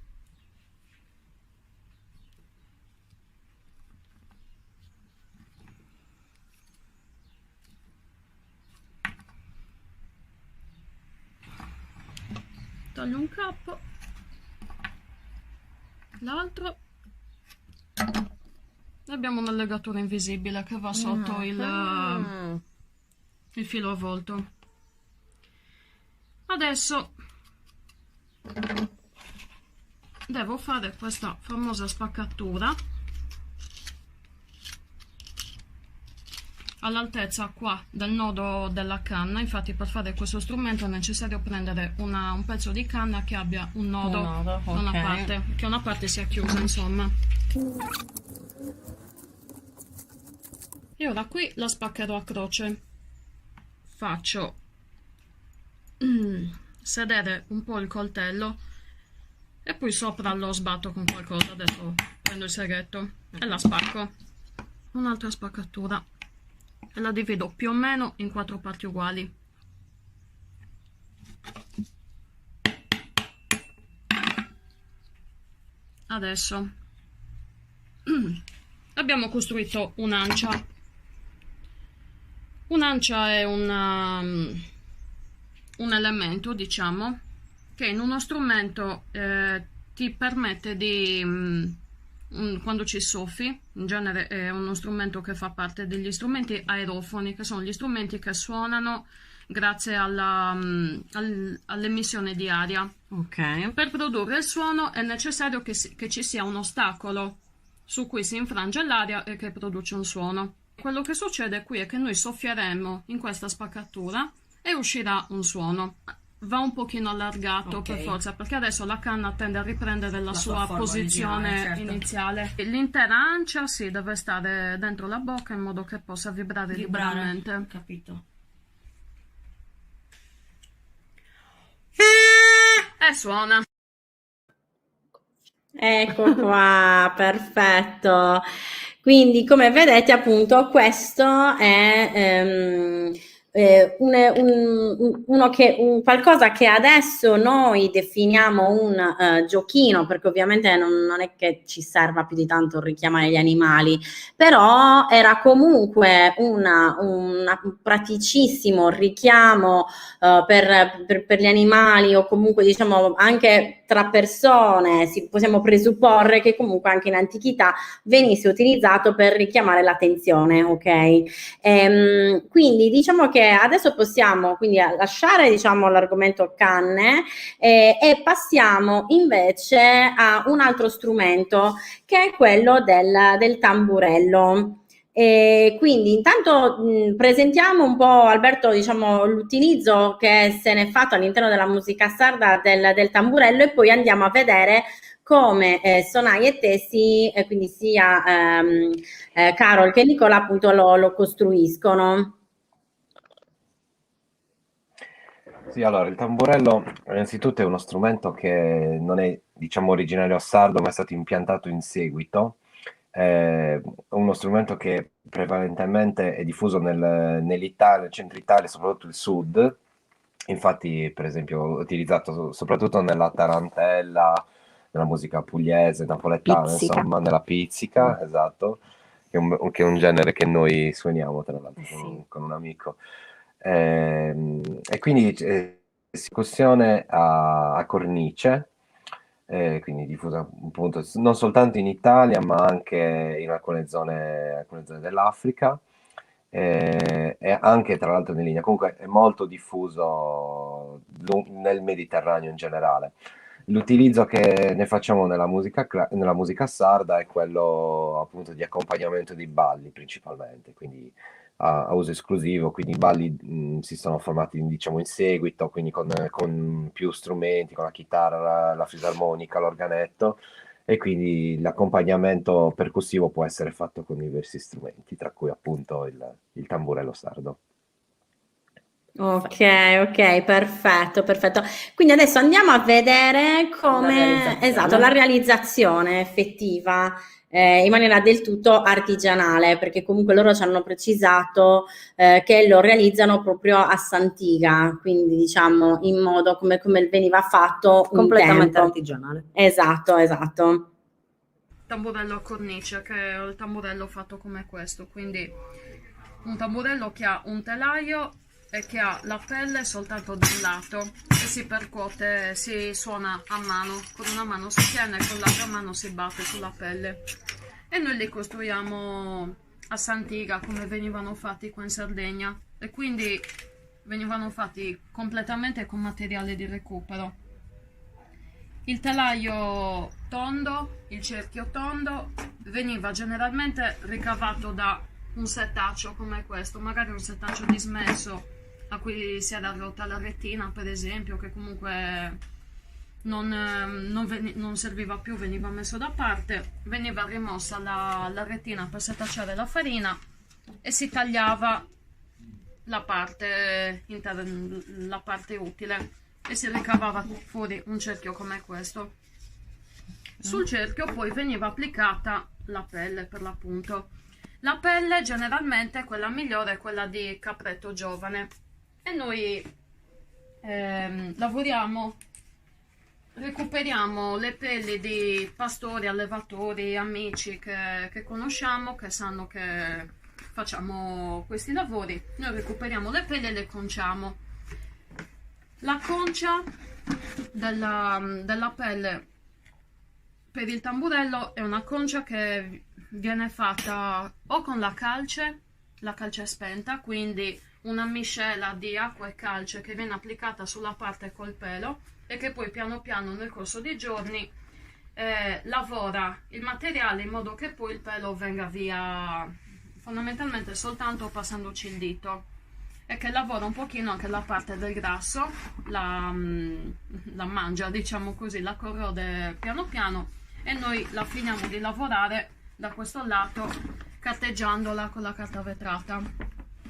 Taglio un capo, l'altro, e abbiamo una legatura invisibile che va sotto il filo avvolto. Adesso devo fare questa famosa spaccatura all'altezza qua del nodo della canna. Infatti per fare questo strumento è necessario prendere un pezzo di canna che abbia un nodo da una parte, che una parte sia chiusa, insomma. E ora qui la spaccherò a croce. Faccio sedere un po' il coltello e poi sopra lo sbatto con qualcosa. Adesso prendo il seghetto e la spacco. Un'altra spaccatura e la divido più o meno in 4 parti uguali. Adesso abbiamo costruito un'ancia. Un'ancia è un elemento, diciamo, che in uno strumento ti permette di quando ci soffi, in genere è uno strumento che fa parte degli strumenti aerofoni, che sono gli strumenti che suonano grazie all'emissione di aria. Per produrre il suono è necessario che ci sia un ostacolo su cui si infrange l'aria e che produce un suono. Quello che succede qui è che noi soffieremo in questa spaccatura e uscirà un suono. Va un pochino allargato per forza, perché adesso la canna tende a riprendere la sua posizione iniziale. L'intera ancia sì, deve stare dentro la bocca in modo che possa vibrare liberamente. Capito. E suona. Ecco qua, perfetto. Quindi, come vedete, appunto, questo è qualcosa che adesso noi definiamo un giochino, perché ovviamente non è che ci serva più di tanto richiamare gli animali, però era comunque un praticissimo richiamo per gli animali, o comunque diciamo anche tra persone. Possiamo presupporre che comunque anche in antichità venisse utilizzato per richiamare l'attenzione, ok? Quindi diciamo che adesso possiamo quindi lasciare, diciamo, l'argomento canne e passiamo invece a un altro strumento, che è quello del tamburello. Quindi intanto presentiamo un po', Alberto, diciamo, l'utilizzo che se n'è fatto all'interno della musica sarda del tamburello, e poi andiamo a vedere come Sonai e Tesi, quindi sia Carol che Nicola, appunto lo costruiscono. Sì, allora il tamburello innanzitutto è uno strumento che non è, diciamo, originario sardo, ma è stato impiantato in seguito. È uno strumento che prevalentemente è diffuso nell'Italia, nel centro Italia, soprattutto il sud. Infatti, per esempio, utilizzato soprattutto nella tarantella, nella musica pugliese, napoletana, Pizzica. insomma, nella pizzica, esatto, che è un genere che noi suoniamo, tra l'altro, con un amico. E quindi percussione a cornice, quindi diffusa appunto non soltanto in Italia, ma anche in alcune zone dell'Africa, e anche tra l'altro in linea. Comunque è molto diffuso nel Mediterraneo in generale. L'utilizzo che ne facciamo nella musica sarda è quello appunto di accompagnamento di balli principalmente, quindi a uso esclusivo, quindi i balli si sono formati, diciamo, in seguito, quindi con più strumenti, con la chitarra, la fisarmonica, l'organetto, e quindi l'accompagnamento percussivo può essere fatto con diversi strumenti, tra cui appunto il tamburello sardo. Ok, ok, perfetto, perfetto. Quindi adesso andiamo a vedere come, esatto, la realizzazione effettiva in maniera del tutto artigianale, perché comunque loro ci hanno precisato che lo realizzano proprio a Santiga, quindi diciamo in modo come veniva fatto un Completamente tempo. artigianale. Esatto, esatto. Tamburello a cornice, che è il tamburello fatto come questo, quindi un tamburello che ha un telaio e che ha la pelle soltanto da un lato e si percuote, si suona a mano, con una mano si tiene e con l'altra mano si batte sulla pelle, e noi li costruiamo a Santiga come venivano fatti qua in Sardegna, e quindi venivano fatti completamente con materiale di recupero. Il telaio tondo, il cerchio tondo, veniva generalmente ricavato da un setaccio come questo, magari un setaccio dismesso a cui si era rotta la retina, per esempio, che comunque non serviva più, veniva messo da parte, veniva rimossa la retina per setacciare la farina e si tagliava la parte utile e si ricavava fuori un cerchio come questo. Sul cerchio poi veniva applicata la pelle, per l'appunto. La pelle generalmente quella migliore è quella di capretto giovane, e noi recuperiamo le pelli di pastori, allevatori, amici che conosciamo, che sanno che facciamo questi lavori. Noi recuperiamo le pelli e le conciamo. La concia della pelle per il tamburello è una concia che viene fatta o con la calce spenta, quindi una miscela di acqua e calce che viene applicata sulla parte col pelo e che poi piano piano nel corso dei giorni lavora il materiale in modo che poi il pelo venga via fondamentalmente soltanto passandoci il dito, e che lavora un pochino anche la parte del grasso, la mangia, diciamo così, la corrode piano piano, e noi la finiamo di lavorare da questo lato carteggiandola con la carta vetrata.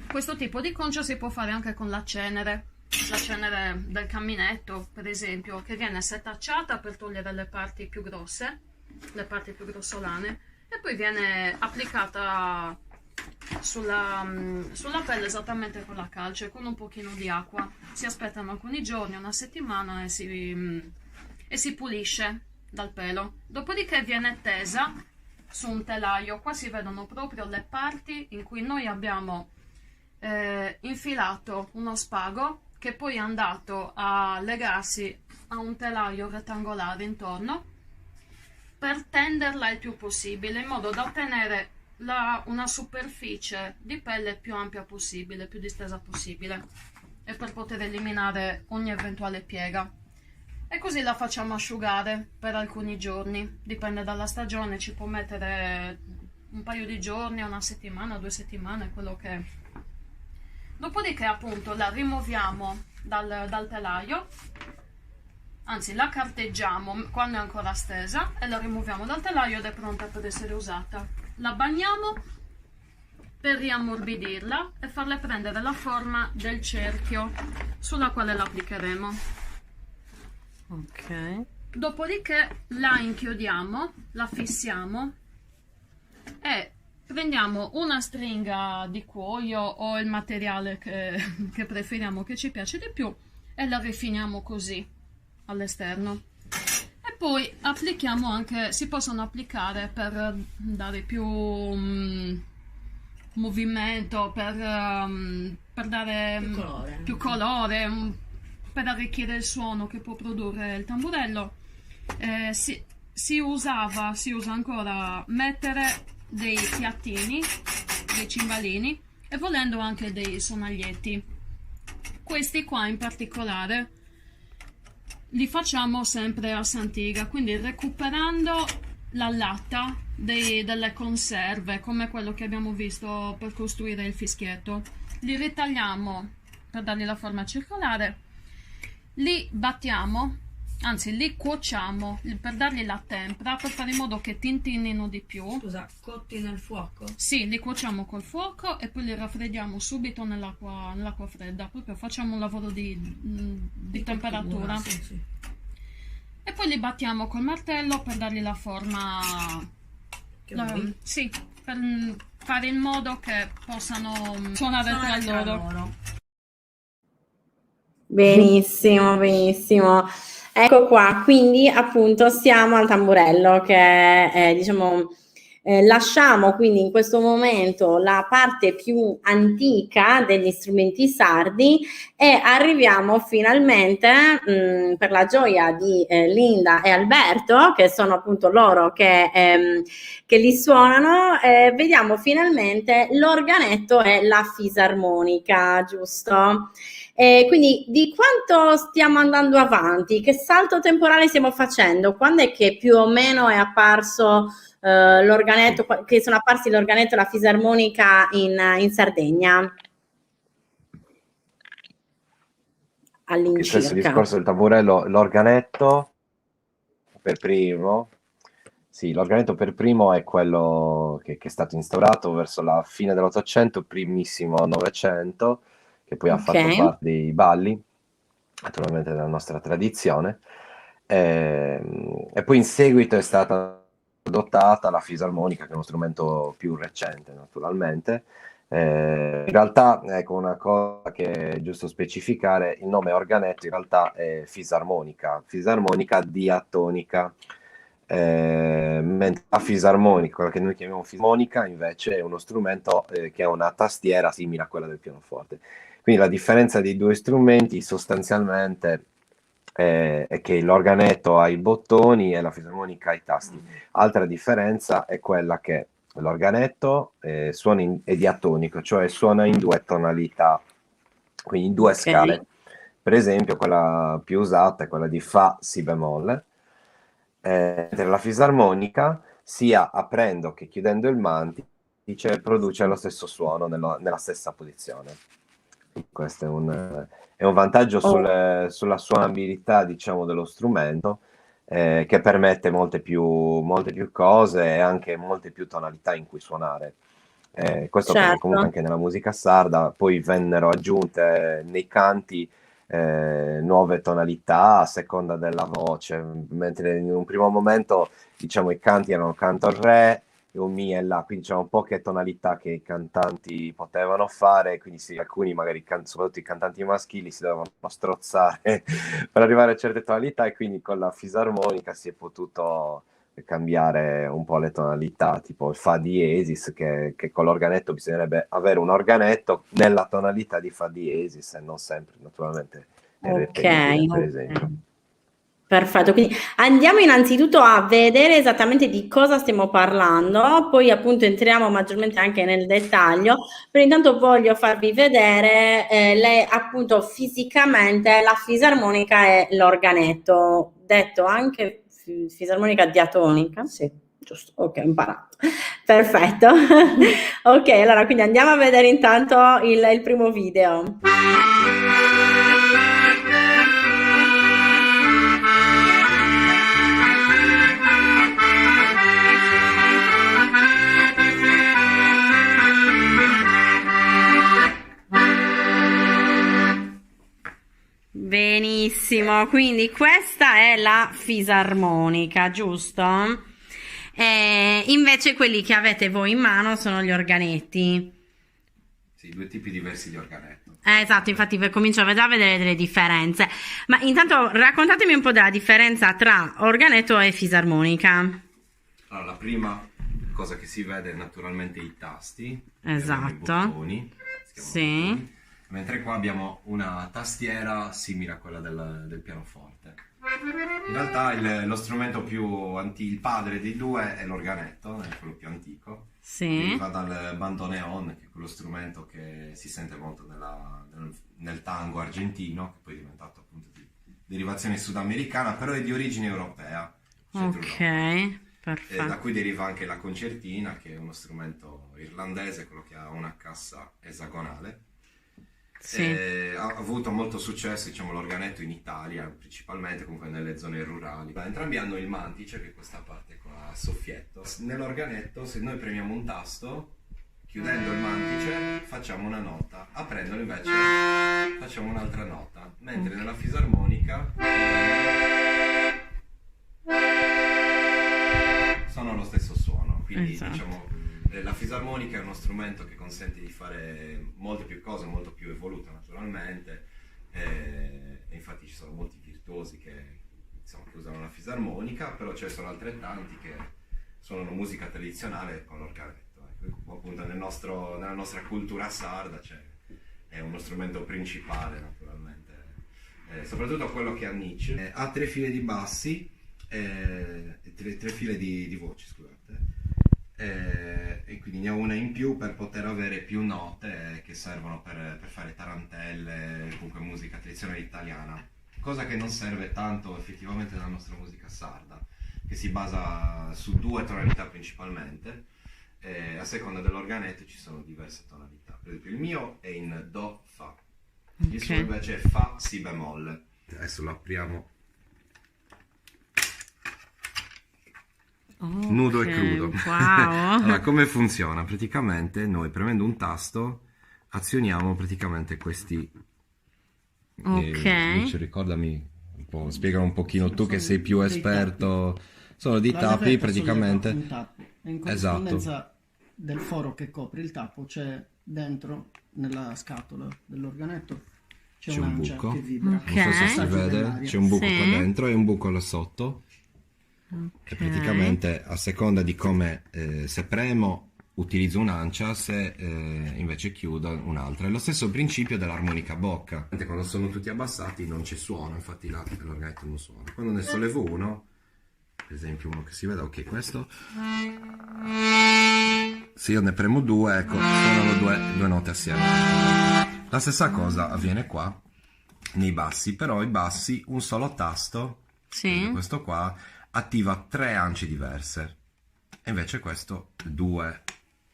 Questo tipo di concia si può fare anche con la cenere del camminetto, per esempio, che viene setacciata per togliere le parti più grosse, le parti più grossolane, e poi viene applicata sulla pelle esattamente con la calce, con un pochino di acqua. Si aspettano alcuni giorni, una settimana, e si pulisce dal pelo. Dopodiché viene tesa su un telaio. Qua si vedono proprio le parti in cui noi abbiamo infilato uno spago che poi è andato a legarsi a un telaio rettangolare intorno per tenderla il più possibile, in modo da ottenere una superficie di pelle più ampia possibile, più distesa possibile, e per poter eliminare ogni eventuale piega. E così la facciamo asciugare per alcuni giorni, dipende dalla stagione, ci può mettere un paio di giorni, una settimana, 2 settimane, quello che è. Dopodiché appunto la rimuoviamo dal telaio, anzi la carteggiamo quando è ancora stesa e la rimuoviamo dal telaio ed è pronta per essere usata. La bagniamo per riammorbidirla e farle prendere la forma del cerchio sulla quale la applicheremo. Ok. Dopodiché la inchiodiamo, la fissiamo e prendiamo una stringa di cuoio o il materiale che preferiamo, che ci piace di più, e la rifiniamo così all'esterno. E poi applichiamo anche, si possono applicare per dare più movimento, per dare più colore, per arricchire il suono che può produrre il tamburello. Si usa ancora mettere dei piattini, dei cimbalini e volendo anche dei sonaglietti. Questi qua in particolare li facciamo sempre a Santiga, quindi recuperando la latta delle conserve, come quello che abbiamo visto per costruire il fischietto. Li ritagliamo per dargli la forma circolare, li battiamo anzi li cuociamo per dargli la tempera, per fare in modo che tintinnino di più. Scusa, cotti nel fuoco? Sì, li cuociamo col fuoco e poi li raffreddiamo subito nell'acqua fredda, proprio facciamo un lavoro di temperatura. Sì. E poi li battiamo col martello per dargli la forma, sì, per fare in modo che possano suonare tra loro. Benissimo, benissimo. Ecco qua, quindi appunto siamo al tamburello che è, diciamo, lasciamo quindi in questo momento la parte più antica degli strumenti sardi e arriviamo finalmente, per la gioia di Linda e Alberto, che sono appunto loro che li suonano, vediamo finalmente l'organetto e la fisarmonica, giusto? Quindi di quanto stiamo andando avanti? Che salto temporale stiamo facendo? Quando è che più o meno è apparso l'organetto, che sono apparsi l'organetto e la fisarmonica in Sardegna? Stesso All'incirca. discorso del tamburello, l'organetto per primo. Sì, l'organetto per primo è quello che è stato instaurato verso la fine dell'Ottocento, primissimo Novecento, che poi ha fatto parte dei balli, naturalmente della nostra tradizione, e poi in seguito è stata adottata la fisarmonica, che è uno strumento più recente, naturalmente. In realtà, ecco, una cosa che è giusto specificare: il nome organetto in realtà è fisarmonica diatonica. Mentre la fisarmonica, quella che noi chiamiamo fisarmonica, invece è uno strumento che ha una tastiera simile a quella del pianoforte. Quindi la differenza dei due strumenti sostanzialmente è che l'organetto ha i bottoni e la fisarmonica ha i tasti. Altra differenza è quella che l'organetto è diatonico, cioè suona in due tonalità, quindi in due scale. Per esempio, quella più usata è quella di Fa, Si bemolle. La fisarmonica, sia aprendo che chiudendo il mantice, produce lo stesso suono nella stessa posizione. Questo è un vantaggio sulla suonabilità, diciamo, dello strumento, che permette molte più cose e anche molte più tonalità in cui suonare. Questo perché comunque anche nella musica sarda poi vennero aggiunte nei canti nuove tonalità a seconda della voce, mentre in un primo momento, diciamo, i canti erano canto re, un mi e la, quindi c'erano poche tonalità che i cantanti potevano fare, quindi alcuni magari, soprattutto i cantanti maschili, si dovevano strozzare per arrivare a certe tonalità, e quindi con la fisarmonica si è potuto cambiare un po' le tonalità, tipo il Fa diesis, che con l'organetto bisognerebbe avere un organetto nella tonalità di Fa diesis e non sempre, naturalmente, per esempio. Perfetto, quindi andiamo innanzitutto a vedere esattamente di cosa stiamo parlando, poi appunto entriamo maggiormente anche nel dettaglio, però intanto voglio farvi vedere appunto fisicamente la fisarmonica e l'organetto, detto anche fisarmonica diatonica, sì, giusto, ok, ho imparato, perfetto. Ok, allora quindi andiamo a vedere intanto il primo video. Benissimo, quindi questa è la fisarmonica, giusto? Invece quelli che avete voi in mano sono gli organetti. Sì, due tipi diversi di organetto. Esatto, infatti comincio già a vedere delle differenze. Ma intanto raccontatemi un po' della differenza tra organetto e fisarmonica. Allora, la prima cosa che si vede è naturalmente i tasti. Esatto. I bottoni, sì. Bottoni. Mentre qua abbiamo una tastiera simile a quella del pianoforte. In realtà lo strumento più antico, il padre dei due, è l'organetto, è quello più antico. Sì. Deriva dal bandoneon, che è quello strumento che si sente molto nel tango argentino, che poi è diventato appunto di derivazione sudamericana, però è di origine europea. Ok, perfetto. Da cui deriva anche la concertina, che è uno strumento irlandese, quello che ha una cassa esagonale. Ha avuto molto successo, diciamo, l'organetto in Italia, principalmente comunque nelle zone rurali. Entrambi hanno il mantice, che è questa parte qua a soffietto. Nell'organetto, se noi premiamo un tasto, chiudendo il mantice facciamo una nota, aprendolo invece facciamo un'altra nota, mentre nella fisarmonica sono lo stesso suono. Quindi diciamo, la fisarmonica è uno strumento che consente di fare molte più cose, molto più evoluta naturalmente, e infatti ci sono molti virtuosi che usano la fisarmonica, però ce ne sono altrettanti che suonano musica tradizionale con l'organetto. Appunto nella nostra cultura sarda è uno strumento principale naturalmente, soprattutto quello che annice. Ha 3 file di bassi, 3 file di voci, scusate. E quindi ne ho una in più per poter avere più note che servono per fare tarantelle, comunque musica tradizionale italiana, cosa che non serve tanto effettivamente nella nostra musica sarda, che si basa su 2 tonalità principalmente. A seconda dell'organetto ci sono diverse tonalità. Per esempio il mio è in Do, Fa, il suo invece è Fa, Si bemolle. Adesso lo apriamo. Nudo e crudo. Wow. Allora, come funziona? Praticamente noi premendo un tasto azioniamo praticamente questi. Invece, ricordami un po', spiega un pochino tu che sei più esperto. Sono dei tappi praticamente. In corrispondenza del foro che copre il tappo c'è dentro, nella scatola dell'organetto, c'è un un'ancia buco, che vibra. non so se si vede, c'è un buco qua dentro e un buco là sotto. E praticamente a seconda di come se premo utilizzo un'ancia, se invece chiudo un'altra. È lo stesso principio dell'armonica a bocca. Quando sono tutti abbassati non c'è suono, infatti là l'organetto non suona. Quando ne sollevo uno, per esempio uno che si vede, ok, questo, se io ne premo 2, ecco, suonano due note assieme. La stessa cosa avviene qua nei bassi, però i bassi un solo tasto, questo qua, attiva 3 ance diverse, e invece questo 2,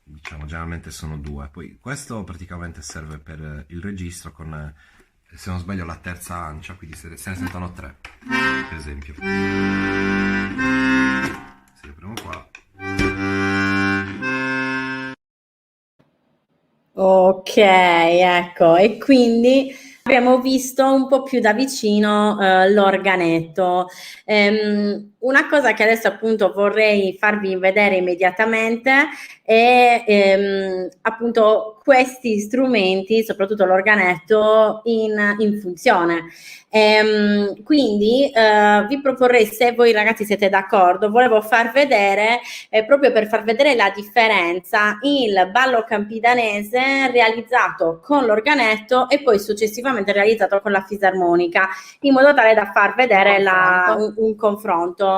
diciamo, generalmente sono 2. Poi questo praticamente serve per il registro con, se non sbaglio, la terza ancia, quindi se ne sentono 3, per esempio. Se io premo qua. Ok, ecco, e quindi abbiamo visto un po' più da vicino l'organetto. Una cosa che adesso appunto vorrei farvi vedere immediatamente è appunto questi strumenti, soprattutto l'organetto in funzione. Quindi vi proporrei, se voi ragazzi siete d'accordo, volevo far vedere, proprio per far vedere la differenza, il ballo campidanese realizzato con l'organetto e poi successivamente realizzato con la fisarmonica, in modo tale da far vedere un confronto.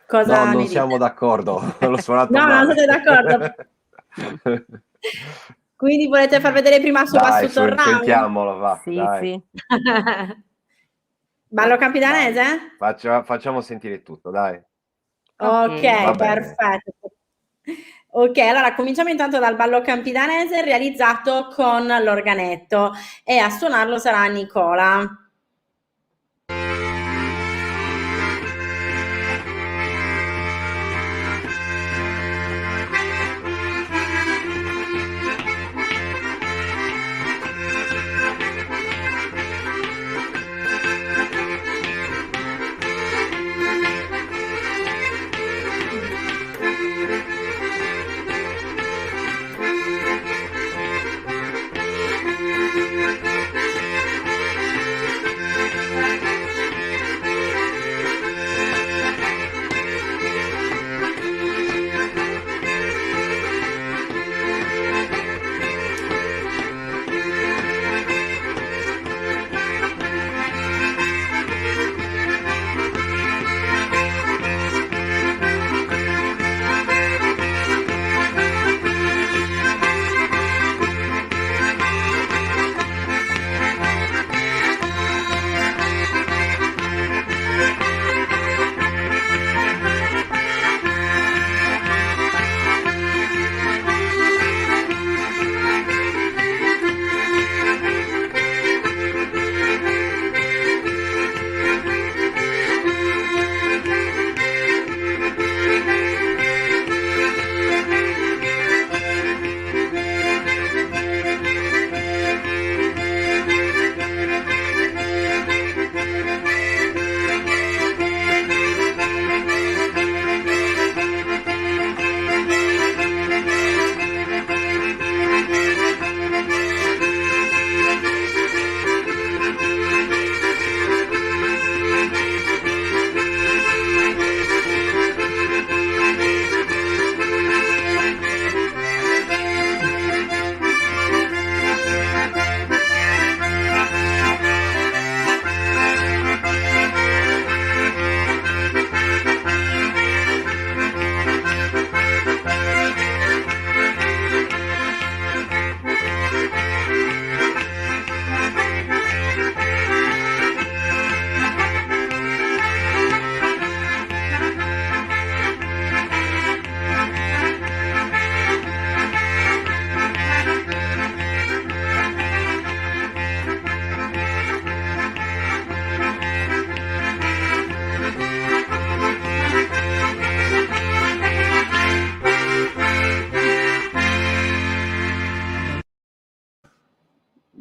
Cosa no, ne non siamo d'accordo. L'ho suonato no, male. non siete d'accordo. Quindi volete far vedere prima su Dai, tutto il round? sentiamolo, va. Sì, dai. sì. Ballo campidanese? Facciamo sentire tutto, dai. Ok, perfetto. Ok, allora cominciamo intanto dal ballo campidanese realizzato con l'organetto, e a suonarlo sarà Nicola.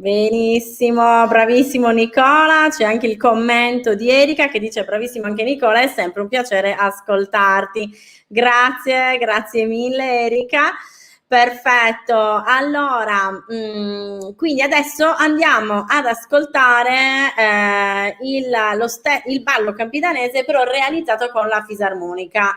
Benissimo, bravissimo Nicola. C'è anche il commento di Erika che dice bravissimo anche Nicola, è sempre un piacere ascoltarti. Grazie, grazie mille Erika. Perfetto, allora quindi adesso andiamo ad ascoltare il ballo campidanese però realizzato con la fisarmonica,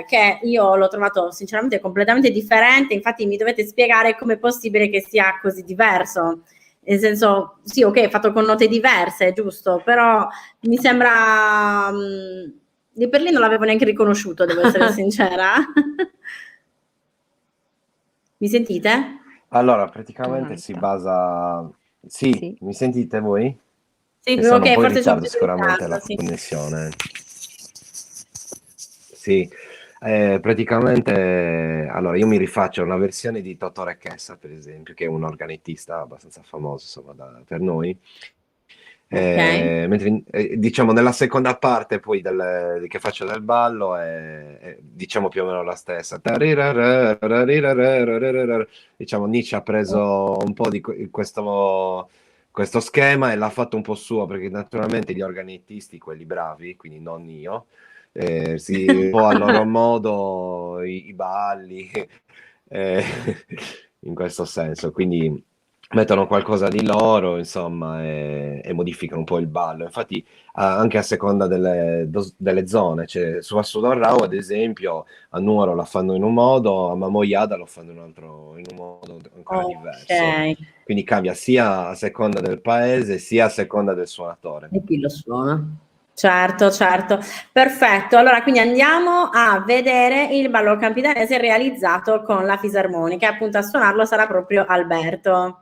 che io l'ho trovato sinceramente completamente differente. Infatti mi dovete spiegare com'è possibile che sia così diverso. Nel senso, sì, ok, è fatto con note diverse, giusto, però mi sembra di per lì non l'avevo neanche riconosciuto, devo essere sincera. Mi sentite? Allora, praticamente si basa... Sì, Sì. mi sentite voi? Sì, Che sono ok, un po' in forse c'è un ritardo po' di sicuramente ritardo, la sì. connessione. Sì, praticamente, allora io mi rifaccio a una versione di Totò Requesa, per esempio, che è un organettista abbastanza famoso, insomma, per noi. Mentre diciamo nella seconda parte poi che faccio del ballo è, diciamo più o meno la stessa. Diciamo Nietzsche ha preso un po' di questo schema e l'ha fatto un po' suo, perché naturalmente gli organettisti, quelli bravi, quindi non io, un po' a loro modo i balli, eh, in questo senso, quindi mettono qualcosa di loro, insomma, e modificano un po' il ballo. Infatti, anche a seconda delle zone, cioè su Assudon Rao, ad esempio, a Nuoro la fanno in un modo, a Mamoiada lo fanno in un modo ancora diverso. Ok, Quindi cambia sia a seconda del paese, sia a seconda del suonatore. E chi lo suona? certo, certo. Perfetto. Allora, quindi andiamo a vedere il ballo campidanese realizzato con la fisarmonica. Appunto a suonarlo sarà proprio Alberto.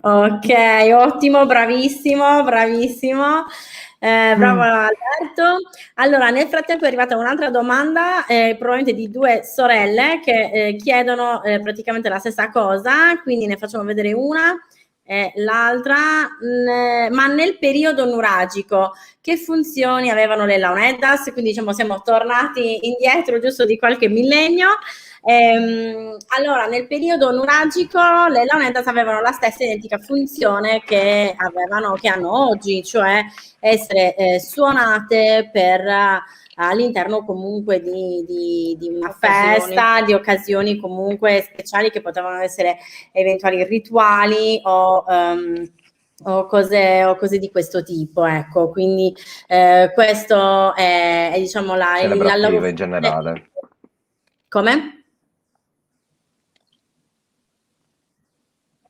Ok, ottimo, bravissimo, bravissimo. Bravo Alberto. Allora, nel frattempo è arrivata un'altra domanda, probabilmente di due sorelle che chiedono praticamente la stessa cosa, quindi ne facciamo vedere una. l'altra, ma nel periodo nuragico, che funzioni avevano le Launeddas? Quindi diciamo siamo tornati indietro giusto di qualche millennio. Allora, nel periodo nuragico le Launeddas avevano la stessa identica funzione che hanno oggi, cioè essere suonate per all'interno comunque di una festa, di occasioni comunque speciali che potevano essere eventuali rituali o cose di questo tipo, ecco. Quindi questo è diciamo Celebrative in generale. Come?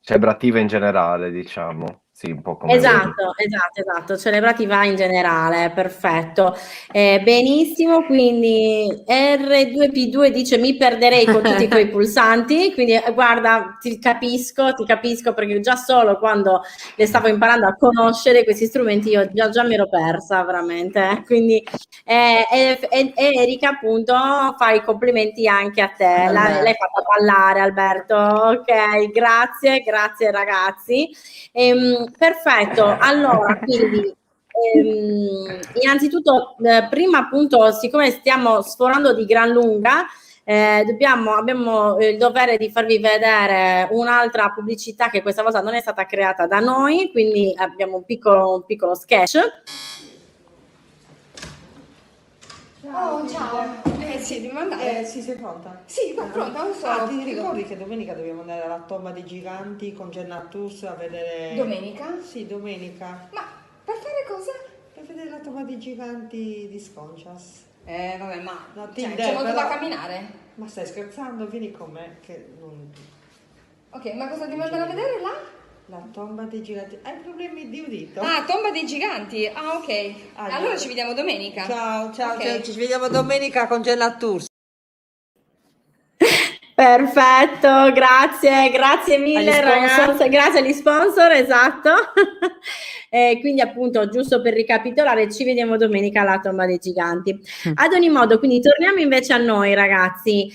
Celebrative in generale, diciamo. Sì, un po' come Esatto, celebrativa in generale, perfetto. Benissimo, quindi R2P2 dice mi perderei con tutti quei pulsanti, quindi guarda, ti capisco perché già solo quando le stavo imparando a conoscere questi strumenti io già mi ero persa veramente, quindi Erika appunto fa i complimenti anche a te, l'hai fatta ballare Alberto, ok, grazie ragazzi. Perfetto, allora quindi innanzitutto prima appunto siccome stiamo sforando di gran lunga abbiamo il dovere di farvi vedere un'altra pubblicità che questa volta non è stata creata da noi, quindi abbiamo un piccolo sketch. Oh, ciao. Sì, devo andare. Sì, sei pronta? Sì, sono pronta, lo so. Ti ricordi che domenica dobbiamo andare alla tomba dei giganti con Gennatus a vedere... Domenica? Sì, domenica. Ma per fare cosa? Per vedere la tomba dei giganti di Sconchas. Vabbè, ma No, c'è molto da camminare. Ma stai scherzando? Vieni con me che non... Ok, ma cosa devo andare a vedere là? La tomba dei giganti. Hai problemi di udito? Ah, tomba dei giganti. Ah, ok. Allora ci vediamo domenica. Ciao, Ok. ci vediamo domenica con Gennatus. Perfetto, grazie mille ragazzi, grazie agli sponsor, esatto. Quindi appunto, giusto per ricapitolare, ci vediamo domenica alla tomba dei giganti. Ad ogni modo, quindi torniamo invece a noi ragazzi.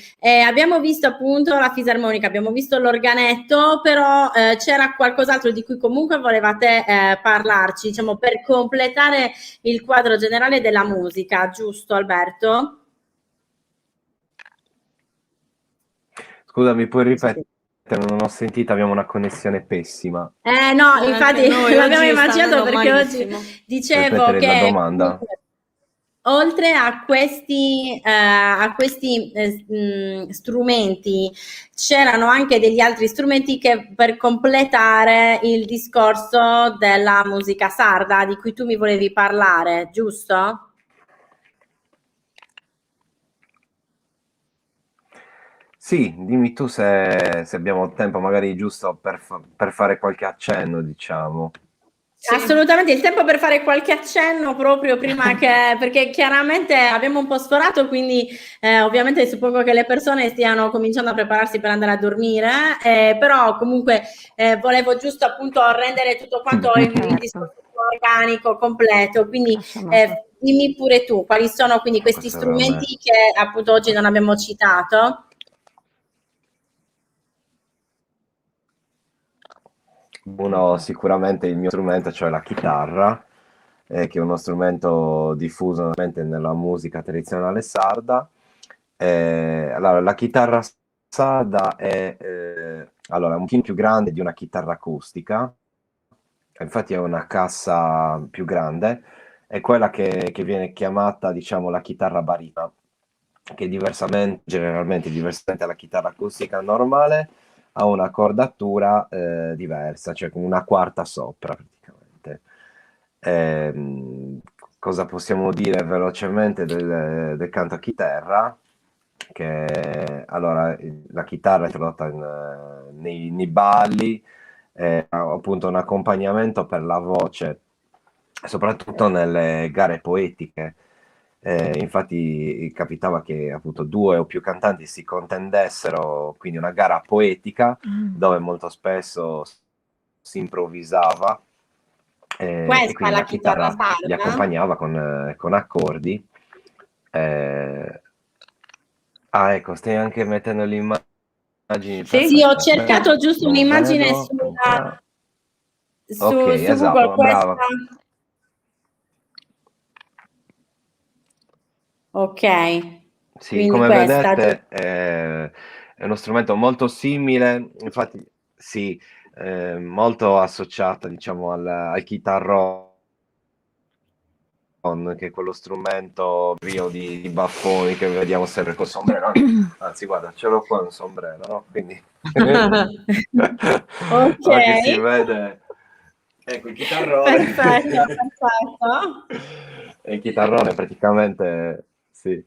Abbiamo visto appunto la fisarmonica, abbiamo visto l'organetto, però c'era qualcos'altro di cui comunque volevate parlarci, diciamo, per completare il quadro generale della musica, giusto Alberto? Scusa, mi puoi ripetere? Non ho sentito, abbiamo una connessione pessima. No, infatti l'abbiamo immaginato perché malissimo. oggi dicevo Ripetere la che domanda. oltre a questi strumenti c'erano anche degli altri strumenti che per completare il discorso della musica sarda di cui tu mi volevi parlare, giusto? Sì, dimmi tu se abbiamo tempo, magari giusto per fare qualche accenno, diciamo. Sì. Assolutamente, il tempo per fare qualche accenno proprio prima che, perché chiaramente abbiamo un po' sforato, quindi ovviamente suppongo che le persone stiano cominciando a prepararsi per andare a dormire, però comunque volevo giusto appunto rendere tutto quanto il discorso organico, completo, quindi dimmi pure tu quali sono quindi questi strumenti che appunto oggi non abbiamo citato. Uno sicuramente il mio strumento, cioè la chitarra, che è uno strumento diffuso nella musica tradizionale sarda. Allora, la chitarra sarda è un pochino più grande di una chitarra acustica, infatti è una cassa più grande, è quella che viene chiamata, diciamo, la chitarra barita, che generalmente diversamente dalla chitarra acustica normale, ha una cordatura diversa, cioè con una quarta sopra praticamente. Cosa possiamo dire velocemente del canto a chitarra? Che allora la chitarra è introdotta nei balli, appunto un accompagnamento per la voce, soprattutto nelle gare poetiche. Infatti capitava che appunto 2 o più cantanti si contendessero, quindi una gara poetica dove molto spesso si improvvisava e quindi la chitarra li accompagnava con accordi. Ecco, stai anche mettendo le immagini. Sì, ho cercato giusto un'immagine sulla... su esatto, Google questa... brava. Ok, Sì, quindi come questa, vedete è uno strumento molto simile, infatti sì, molto associata, diciamo, al chitarrone, che è quello strumento privo di baffoni che vediamo sempre col sombrero. Anzi, guarda, ce l'ho qua un sombrero, no? Quindi ok, che si vede, ecco il chitarrone. perfetto, perfetto. E il chitarrone praticamente, sì.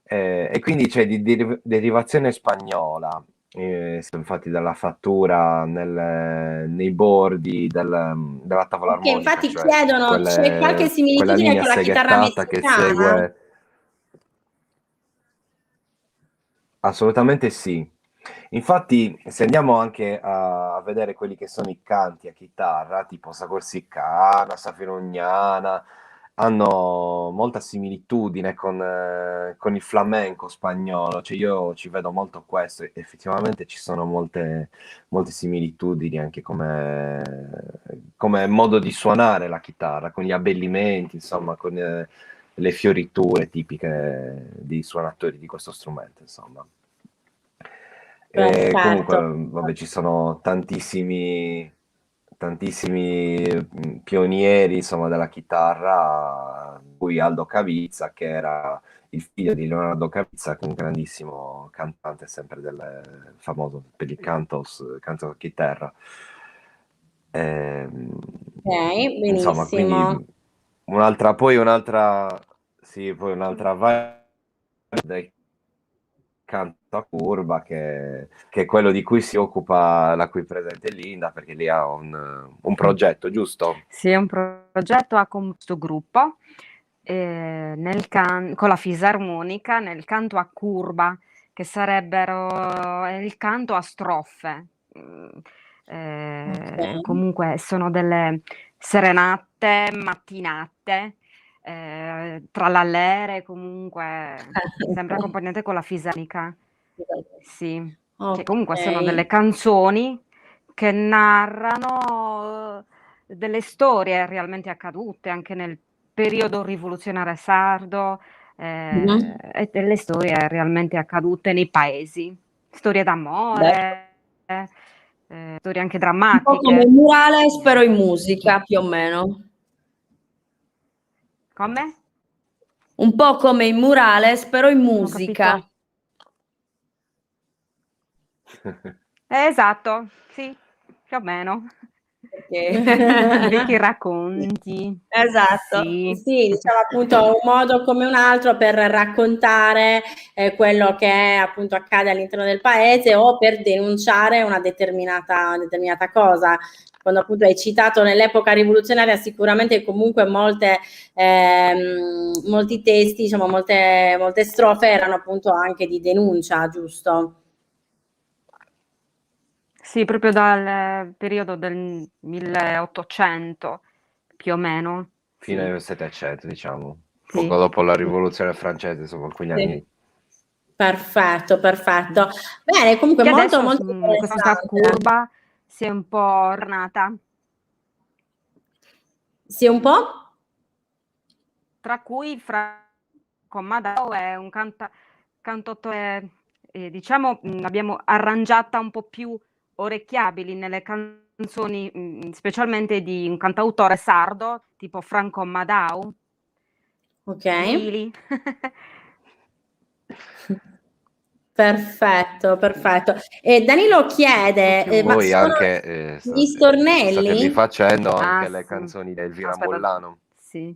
E quindi c'è di derivazione spagnola, infatti dalla fattura nei bordi della tavola Ok, armonica, infatti cioè chiedono, c'è qualche quella similitudine linea con la chitarra seghettata che messicana? segue. Assolutamente sì. Infatti, se andiamo anche a vedere quelli che sono i canti a chitarra, tipo Sa Corsicana, Sa Firognana, hanno molta similitudine con il flamenco spagnolo, cioè io ci vedo molto questo, e effettivamente ci sono molte similitudini anche come modo di suonare la chitarra, con gli abbellimenti, insomma, con le fioriture tipiche di suonatori di questo strumento, insomma. E comunque, Perfetto. vabbè, ci sono tantissimi pionieri, insomma, della chitarra, cui Aldo Cavizza, che era il figlio di Leonardo Cavizza, che è un grandissimo cantante, sempre famoso per il canto a chitarra. Ok, Insomma, benissimo. quindi poi un'altra variante del canto a curva, che è quello di cui si occupa la qui presente Linda, perché lì ha un progetto, giusto? Sì, è un progetto con questo gruppo con la fisarmonica nel canto a curva, che sarebbero il canto a strofe. Ok. Comunque sono delle serenate, mattinate, trallallere, comunque sempre accompagnate con la fisarmonica. Sì, che comunque sono delle Ok. canzoni che narrano delle storie realmente accadute anche nel periodo rivoluzionario sardo, Mhm. e delle storie realmente accadute nei paesi, storie Bello. d'amore, storie anche Un po' come il drammatiche. murale, spero in musica, più o meno. Come? Un po' come il murale, spero in Non ho musica. capito. Esatto, sì, più o meno. I vecchi racconti, Esatto. sì. Sì, diciamo appunto un modo come un altro per raccontare quello che appunto accade all'interno del paese o per denunciare una determinata cosa. Quando appunto hai citato nell'epoca rivoluzionaria, sicuramente comunque molti testi, diciamo molte strofe erano appunto anche di denuncia, giusto? Sì, proprio dal periodo del 1800, più o meno, Fine sì, del Settecento, diciamo, poco sì. dopo la rivoluzione francese, insomma, quegli Sì. anni. Perfetto, perfetto. Bene, comunque Che molto adesso molto questa interessante. curva si è un po' ornata, Sì, un po'? tra cui Franco Madao è un cantautore, diciamo, l'abbiamo arrangiata un po' più orecchiabili nelle canzoni, specialmente di un cantautore sardo, tipo Franco Madao, Ok. Willy. Perfetto, perfetto. E Danilo chiede, ma Poi sono anche gli statevi stornelli? facendo Ah, anche le sì. canzoni di Elvira Aspetta, Mollano. sì.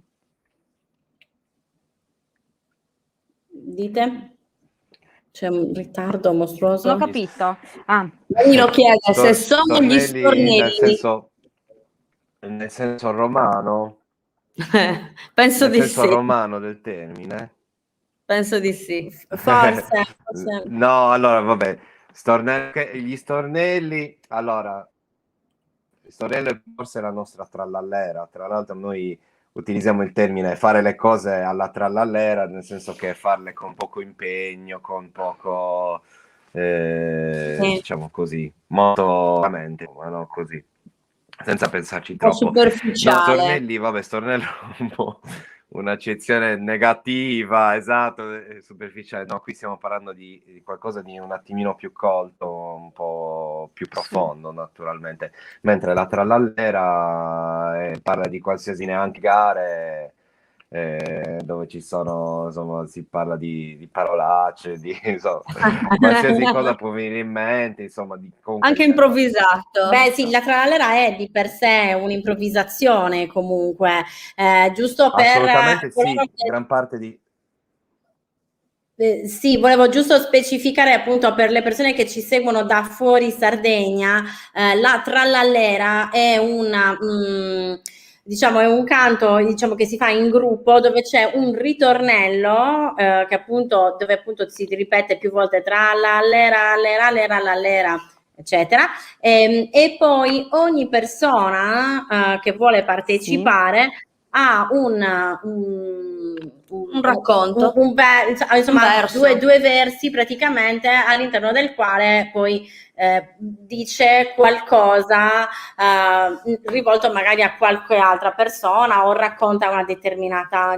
Dite? C'è un ritardo Non ho mostruoso? capito. Ah, Danilo chiede se sono gli Stornelli stornelli. nel senso romano, Penso di sì, del termine. penso di sì. Forse. No, allora vabbè, gli stornelli, allora, il stornello forse è la nostra trallallera, tra l'altro noi utilizziamo il termine fare le cose alla trallallera, nel senso che farle con poco impegno, con poco, diciamo così, molto veramente, ma no, così, senza pensarci Un po' troppo. No, superficiale. stornelli, vabbè, stornello è un po' un'accezione negativa, esatto, superficiale. No, qui stiamo parlando di qualcosa di un attimino più colto, un po' più profondo, naturalmente. Mentre la trallallera parla di qualsiasi neanche gare, dove ci sono, insomma, si parla di parolacce, di insomma, qualsiasi cosa può venire in mente, insomma, comunque Anche improvvisato. Beh sì, la trallallera è di per sé un'improvvisazione comunque, giusto per assolutamente sì, coloro che gran parte di... Sì, volevo giusto specificare appunto per le persone che ci seguono da fuori Sardegna, la trallallera è diciamo, è un canto, diciamo, che si fa in gruppo dove c'è un ritornello che appunto, dove appunto si ripete più volte trallallera, lera, lera, lera, eccetera. E poi ogni persona che vuole partecipare ha un racconto, insomma, un verso. due versi praticamente all'interno del quale poi dice qualcosa rivolto magari a qualche altra persona o racconta una determinata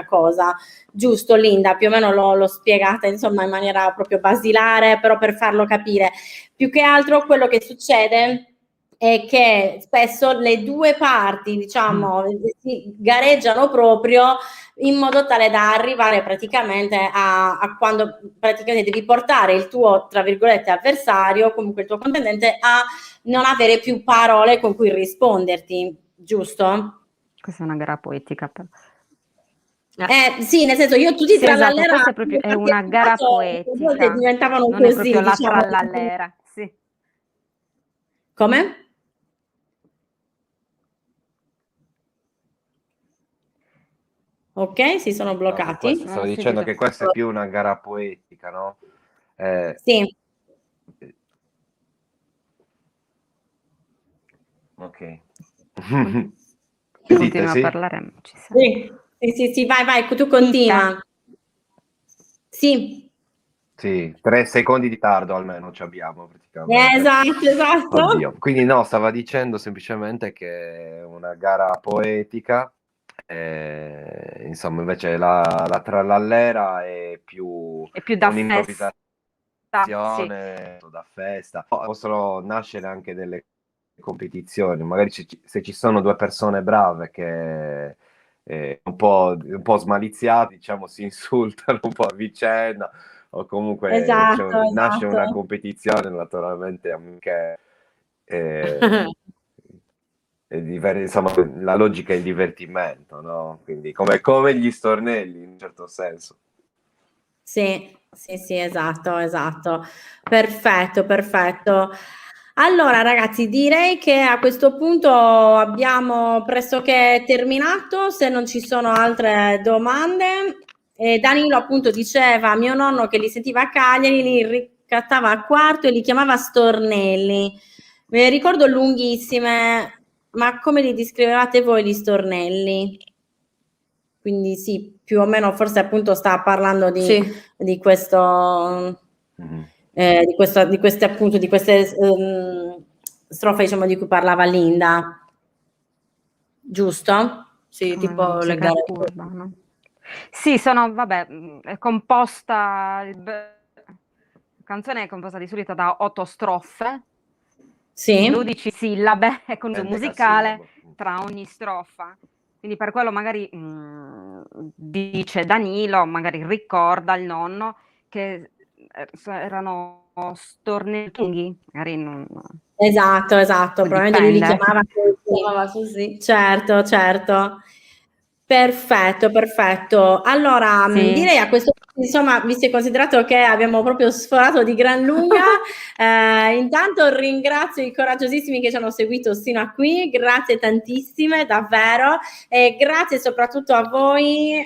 cosa. Giusto, Linda? Più o meno l'ho spiegata, insomma, in maniera proprio basilare, però per farlo capire. Più che altro quello che succede è che spesso le due parti, diciamo, si gareggiano proprio in modo tale da arrivare praticamente a quando praticamente devi portare il tuo, tra virgolette, avversario, comunque il tuo contendente, a non avere più parole con cui risponderti, giusto? Questa è una gara poetica. Sì, nel senso, io tutti sì, esatto, trallallera, questa è proprio è una gara poetica, diventavano non così, è proprio la diciamo. trallallera, sì. Come? Ok, si sono bloccati. No, stavo dicendo che questa è più una gara poetica, no? Sì. Ok. Continua a parlare. Sì, vai, tu continua. Sì. Sì, 3 secondi di ritardo almeno ci abbiamo praticamente. Esatto. Oddio. Quindi no, stava dicendo semplicemente che è una gara poetica, insomma, invece la trallallera è più da un'improvvisazione, sì. da festa. Possono nascere anche delle competizioni, magari se ci sono due persone brave che un po' smaliziate, diciamo, si insultano un po' a vicenda, o comunque nasce una competizione naturalmente amiche, insomma, la logica è il divertimento, no? Quindi come gli stornelli in un certo senso. Sì, esatto. Perfetto. Allora ragazzi, direi che a questo punto abbiamo pressoché terminato, se non ci sono altre domande. Danilo appunto diceva, mio nonno che li sentiva a Cagliari, li ricattava a Quarto e li chiamava stornelli. Me ne ricordo lunghissime, ma come li descrivevate voi gli stornelli? Quindi sì, più o meno forse appunto sta parlando di questo... di queste strofe, diciamo, di cui parlava Linda, giusto? Sì, tipo le gare curva, no? Sì, è composta, la canzone è composta di solito da 8 strofe, 12 sillabe e con uso musicale tra ogni strofa. Quindi per quello magari dice Danilo, magari ricorda il nonno che erano stornelli, magari non... Esatto, probabilmente lui li chiamava così. Certo. Perfetto. Allora, direi a questo punto, insomma, visto e considerato che abbiamo proprio sforato di gran lunga, intanto ringrazio i coraggiosissimi che ci hanno seguito sino a qui, grazie tantissime, davvero, e grazie soprattutto a voi,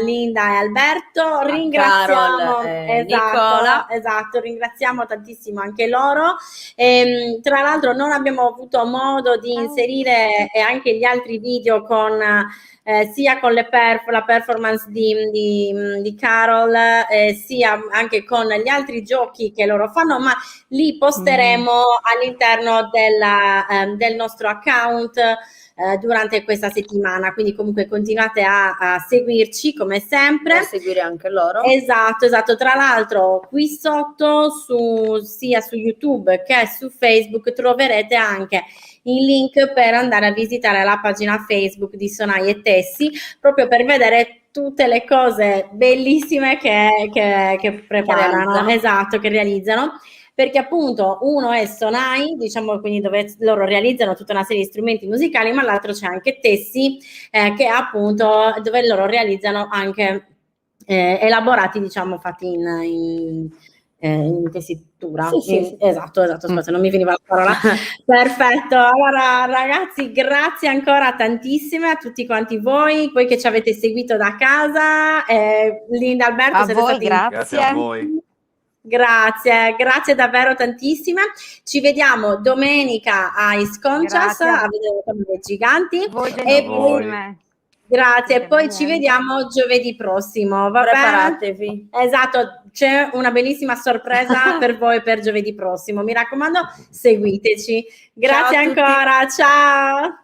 Linda e Alberto, ringraziamo Nicola. Esatto, ringraziamo tantissimo anche loro. Tra l'altro non abbiamo avuto modo di inserire anche gli altri video con sia con la performance di Carol, sia anche con gli altri giochi che loro fanno, ma li posteremo all'interno del nostro account durante questa settimana, quindi comunque continuate a seguirci come sempre, per seguire anche loro. Esatto. Tra l'altro qui sotto sia su YouTube che su Facebook troverete anche il link per andare a visitare la pagina Facebook di Sonai e Tessi, proprio per vedere tutte le cose bellissime che preparano, che realizzano. Perché appunto uno è Sonai, diciamo, quindi dove loro realizzano tutta una serie di strumenti musicali, ma l'altro c'è anche Tessi, che appunto dove loro realizzano anche elaborati, diciamo, fatti in tessitura. Sì. Esatto, scusate, non mi veniva la parola. Perfetto, allora ragazzi, grazie ancora tantissime a tutti quanti voi che ci avete seguito da casa, Linda, Alberto, a siete voi, stati... Grazie a voi. Grazie davvero tantissime. Ci vediamo domenica a Isconcias a vedere le giganti. Grazie, e poi ci vediamo giovedì prossimo. Va Preparatevi. bene? Esatto, c'è una bellissima sorpresa per voi per giovedì prossimo. Mi raccomando, seguiteci. Grazie ancora, ciao.